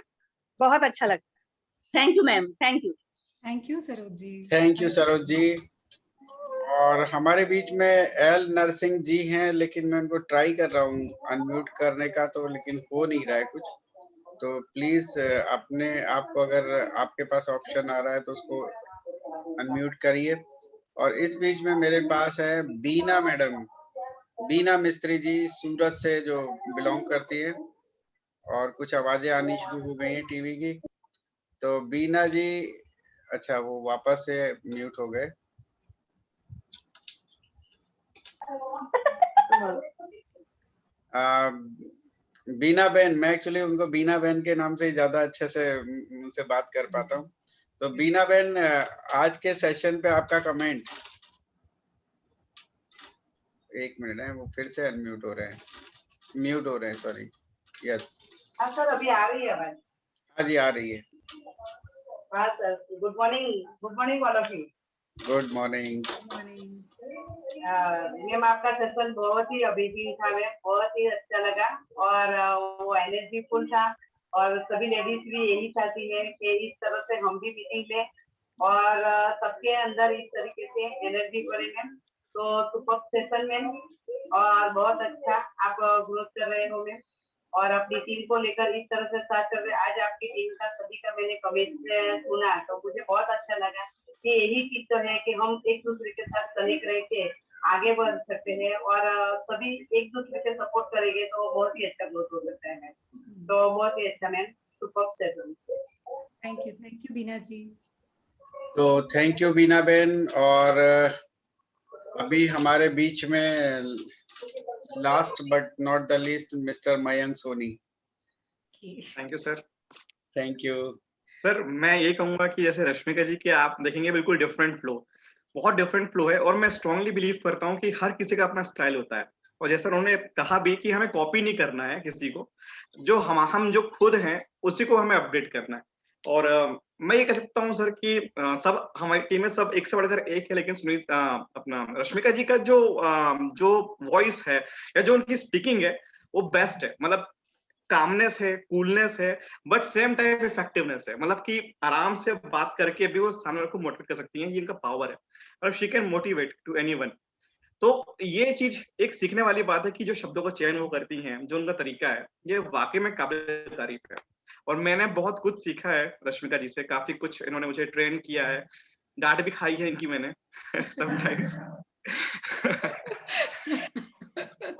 बहुत अच्छा लगा। Thank you ma'am, thank you. Thank you Saroj ji. Thank you Saroj ji. और हमारे बीच में एल नरसिंह जी हैं, लेकिन मैं उनको ट्राई कर रहा हूँ अनम्यूट करने का, तो लेकिन हो नहीं रहा है कुछ। तो प्लीज अपने आपको, अगर आपके पास ऑप्शन आ रहा है तो उसको अनम्यूट करिए। और इस बीच में मेरे पास है बीना मैडम, बीना मिस्त्री जी, सूरत से जो बिलोंग करती है, और कुछ आवाजें आनी शुरू हो गई हैं टीवी की। तो बीना जी, अच्छा वो वापस से म्यूट हो गए। बीना बहन, मैं एक्चुअली उनको बीना बहन के नाम से ही ज्यादा अच्छे से उनसे बात कर पाता हूँ। तो बीना बहन, आज के सेशन पे आपका कमेंट। एक मिनट है, वो फिर से अनम्यूट हो रहे हैं, म्यूट हो रहे हैं, सॉरी। यस सर, अभी आ रही है आवाज? हाँ जी, आ रही है। हाँ sir, good morning all of you. Good morning. Ma'am आपका सेशन बहुत ही अमेजिंग था मैम, बहुत ही अच्छा लगा, और वो एनर्जीफुल था, और सभी लेडीज भी यही चाहती है कि इस तरह से हम भी मीटिंग लें और सबके अंदर इस तरीके से एनर्जी भरे मैम। तो सुपर सेशन मैम, और बहुत अच्छा आप ग्रोथ कर रहे हो मैम, और अपनी टीम को लेकर इस तरह से स्टार्ट कर रहे हैं। आज आपकी टीम का सभी का मैंने कमेंट सुना, तो मुझे बहुत अच्छा लगा कि यही चीज तो है कि हम एक दूसरे के साथ कनेक्ट रह के आगे बढ़ सकते हैं, और सभी एक दूसरे के सपोर्ट करेंगे तो बहुत ही अच्छा ग्रोथ हो सकता है। तो बहुत ही अच्छा ma'am, super session. Thank you Beena ji. तो थैंक यू बीना बहन। और अभी हमारे बीच में last but not the least mister Mayank Soni. Thank you sir. Thank you sir. मैं ये कहूंगा कि जैसे रश्मिका जी के आप देखेंगे बिल्कुल डिफरेंट फ्लो, बहुत डिफरेंट फ्लो है, और मैं स्ट्रांगली बिलीव करता हूँ कि हर किसी का अपना स्टाइल होता है। और जैसा उन्होंने कहा भी कि हमें कॉपी नहीं करना है किसी को, जो हम जो खुद हैं उसी को हमें अपडेट करना है। और मैं ये कह सकता हूँ सर कि सब हमारी टीम में सब एक से बढ़कर एक है, लेकिन सुनीता अपना रश्मिका जी का जो वॉइस है या जो उनकी स्पीकिंग है वो बेस्ट है। मतलब कामनेस है, कूलनेस है, बट सेम टाइम इफेक्टिवनेस है। मतलब कि आराम से बात करके भी वो सामने वाले को मोटिवेट कर सकती हैं, ये इनका पावर है। और she can motivate to anyone. तो ये चीज एक सीखने वाली बात है कि जो शब्दों का चयन वो करती हैं, जो उनका तरीका है, ये वाकई में काबिल तारीफ है। और मैंने बहुत कुछ सीखा है रश्मिका जी से, काफी कुछ इन्होंने मुझे ट्रेन किया है, डांट भी खाई है इनकी मैंने समटाइम्स।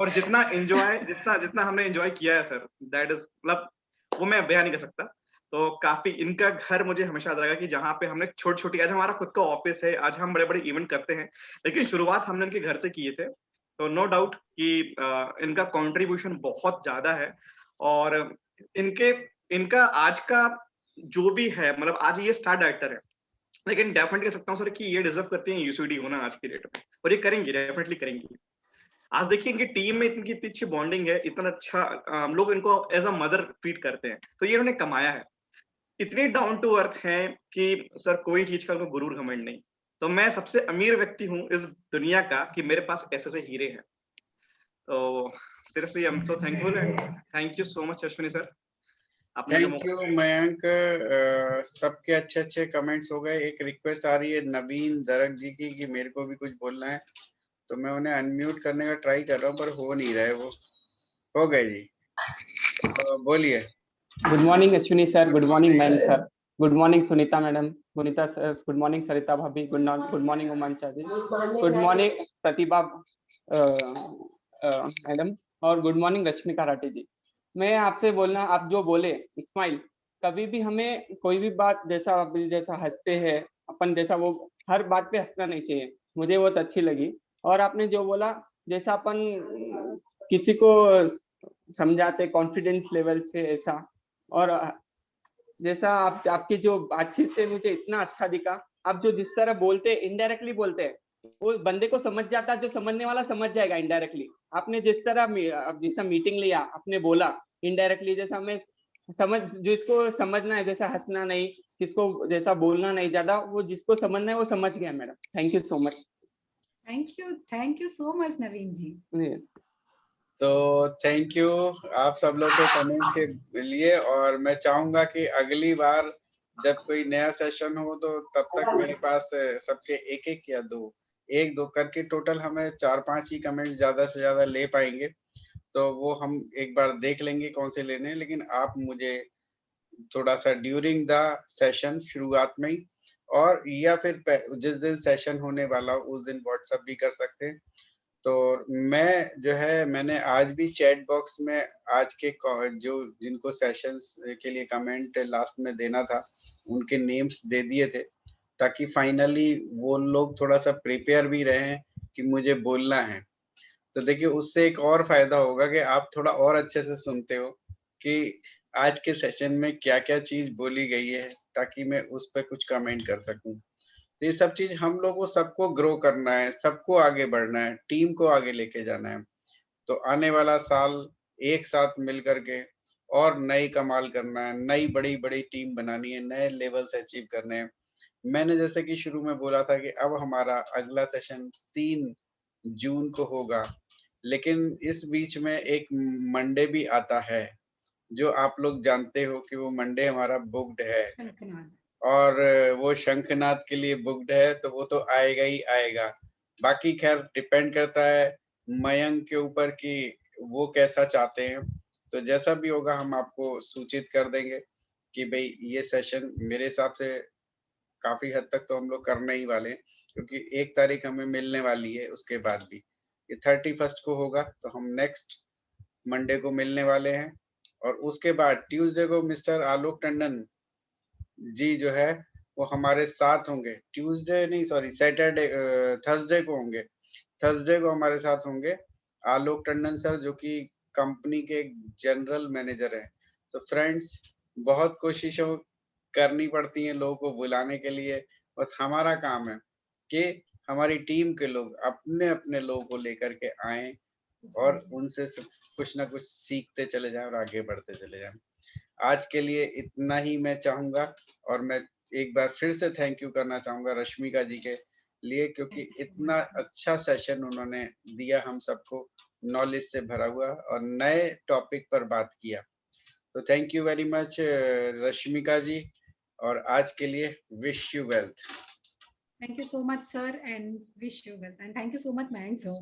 और जितना एंजॉय जितना जितना हमने एंजॉय किया है सर, दैट इज मतलब वो मैं बयान नहीं कर सकता। तो काफी इनका घर मुझे हमेशा याद रहेगा कि जहाँ पे हमने छोटी छोटी, आज हमारा खुद का ऑफिस है, आज हम बड़े बड़े इवेंट करते हैं, लेकिन शुरुआत हमने इनके घर से किए थे। तो नो डाउट कि इनका कंट्रीब्यूशन बहुत ज्यादा है। और इनके इनका आज का जो भी है, मतलब आज ये स्टार डायरेक्टर है, लेकिन डेफिनेटली कह सकता हूँ सर कि ये डिजर्व करती हैं यूसीडी होना आज की डेट में, और ये करेंगे, डेफिनेटली करेंगी। आज देखिए इनकी टीम में इनकी इतनी अच्छी बॉन्डिंग है, इतना अच्छा हम लोग इनको एज अ मदर ट्रीट करते हैं, तो ये इन्होंने कमाया है। इतनी डाउन टू अर्थ है कि सर कोई चीज का उनको गुरूर घमंड नहीं। तो मैं सबसे अमीर व्यक्ति हूँ इस दुनिया का कि मेरे पास ऐसे ऐसे हीरे हैं। तो seriously I am so thankful, and thank you so much Ashwini sir. Thank you Mayank. सबके अच्छे अच्छे कमेंट्स हो गए। एक रिक्वेस्ट आ रही है नवीन दरक जी की कि मेरे को भी कुछ बोलना है, तो मैं उन्हें अनम्यूट करने का ट्राई कर रहा हूँ, पर हो नहीं रहा है। वो हो गए जी, तो बोलिए। Good morning Ashwini sir, good morning ma'am sir, good morning Sunita madam, Gunita sir, good morning Sarita भाभी, good morning Umancha ji, good morning Pratibha madam, और गुड मॉर्निंग रश्मिका राठी जी। मैं आपसे बोलना, आप जो बोले स्माइल, कभी भी हमें कोई भी बात जैसा हंसते हैं अपन, जैसा वो हर बात पे हंसना नहीं चाहिए, मुझे बहुत अच्छी लगी। और आपने जो बोला, जैसा अपन किसी को समझाते कॉन्फिडेंस लेवल से, ऐसा, और जैसा आपकी जो बातचीत से मुझे इतना अच्छा दिखा। आप जो जिस तरह बोलते इनडायरेक्टली बोलते हैं, वो बंदे को समझ जाता, जो समझने वाला समझ जाएगा इनडायरेक्टली। आपने जिस तरह जैसा मीटिंग लिया, आपने बोला इनडायरेक्टली, जैसा मैं समझ, जिसको समझना है, जैसा हंसना नहीं, किसको जैसा बोलना नहीं, ज्यादा वो जिसको समझना है वो समझ गया madam. Thank you so much. Thank you so much Naveen ji. तो थैंक यू आप सब लोग के कमेंट्स के लिए, और मैं चाहूंगा कि अगली बार जब कोई नया सेशन हो तो तब तक मेरे पास सबके एक या एक दो करके टोटल हमें 4-5 ही कमेंट ज्यादा से ज्यादा ले पाएंगे, तो वो हम एक बार देख लेंगे कौन से लेने हैं। लेकिन आप मुझे थोड़ा सा ड्यूरिंग द सेशन शुरुआत में ही, और या फिर जिस दिन सेशन होने वाला हो उस दिन व्हाट्सएप भी कर सकते हैं। तो मैं जो है मैंने आज भी चैट बॉक्स में आज के जो जिनको सेशंस के लिए कमेंट लास्ट में देना था उनके नेम्स दे दिए थे, ताकि फाइनली वो लोग थोड़ा सा प्रिपेयर भी रहे कि मुझे बोलना है। तो देखिए उससे एक और फायदा होगा कि आप थोड़ा और अच्छे से सुनते हो कि आज के सेशन में क्या-क्या चीज बोली गई है, ताकि मैं उस पे कुछ कमेंट कर सकूं। तो ये सब चीज हम लोग को सबको ग्रो करना है, सबको आगे बढ़ना है, टीम को आगे लेके जाना है। तो आने वाला साल एक साथ मिल करके और नई कमाल करना है, नई बड़ी-बड़ी टीम बनानी है, नए लेवल्स अचीव करने हैं। मैंने जैसे कि शुरू में बोला था कि अब हमारा अगला सेशन 3 जून को होगा, लेकिन इस बीच में एक मंडे भी आता है, जो आप लोग जानते हो कि वो मंडे हमारा बुक्ड है, और वो शंखनाद के लिए बुक्ड है, तो वो तो आएगा ही आएगा। बाकी खैर डिपेंड करता है मयंक के ऊपर कि वो कैसा चाहते हैं। तो जैसा भी होगा हम आपको सूचित कर देंगे कि भई ये सेशन मेरे हिसाब से काफ़ी हद तक तो हम लोग करने ही वाले हैं, क्योंकि 1 तारीख हमें मिलने वाली है उसके बाद भी। ये 31st को होगा, तो हम नेक्स्ट मंडे को मिलने वाले हैं, और उसके बाद ट्यूसडे को मिस्टर आलोक टंडन जी जो है वो हमारे साथ होंगे। ट्यूसडे नहीं, सॉरी सैटरडे थर्सडे को होंगे। थर्सडे को हमारे साथ होंगे आलोक टंडन सर, जो कि कंपनी के जनरल मैनेजर हैं। तो फ्रेंड्स बहुत कोशिशों करनी पड़ती हैं लोगों को बुलाने के लिए, बस हमारा काम है कि हमारी टीम के लोग अपने-अपने लोगों को लेकर के आएँ और उनसे कुछ ना कुछ सीखते चले जाएँ और आगे बढ़ते चले जाएँ। आज के लिए इतना ही मैं चाहूँगा, और मैं एक बार फिर से थैंक यू करना चाहूँगा रश्मिका जी के लिए, क्योंकि इतना अच्छा सेशन उन्होंने दिया हम सबको, नॉलेज से भरा हुआ, और नए टॉपिक पर बात किया। तो thank you very much Rashmika ji, और आज के लिए wish you wealth. Thank you so much, sir, and wish you well. And thank you so much, Mayank sir.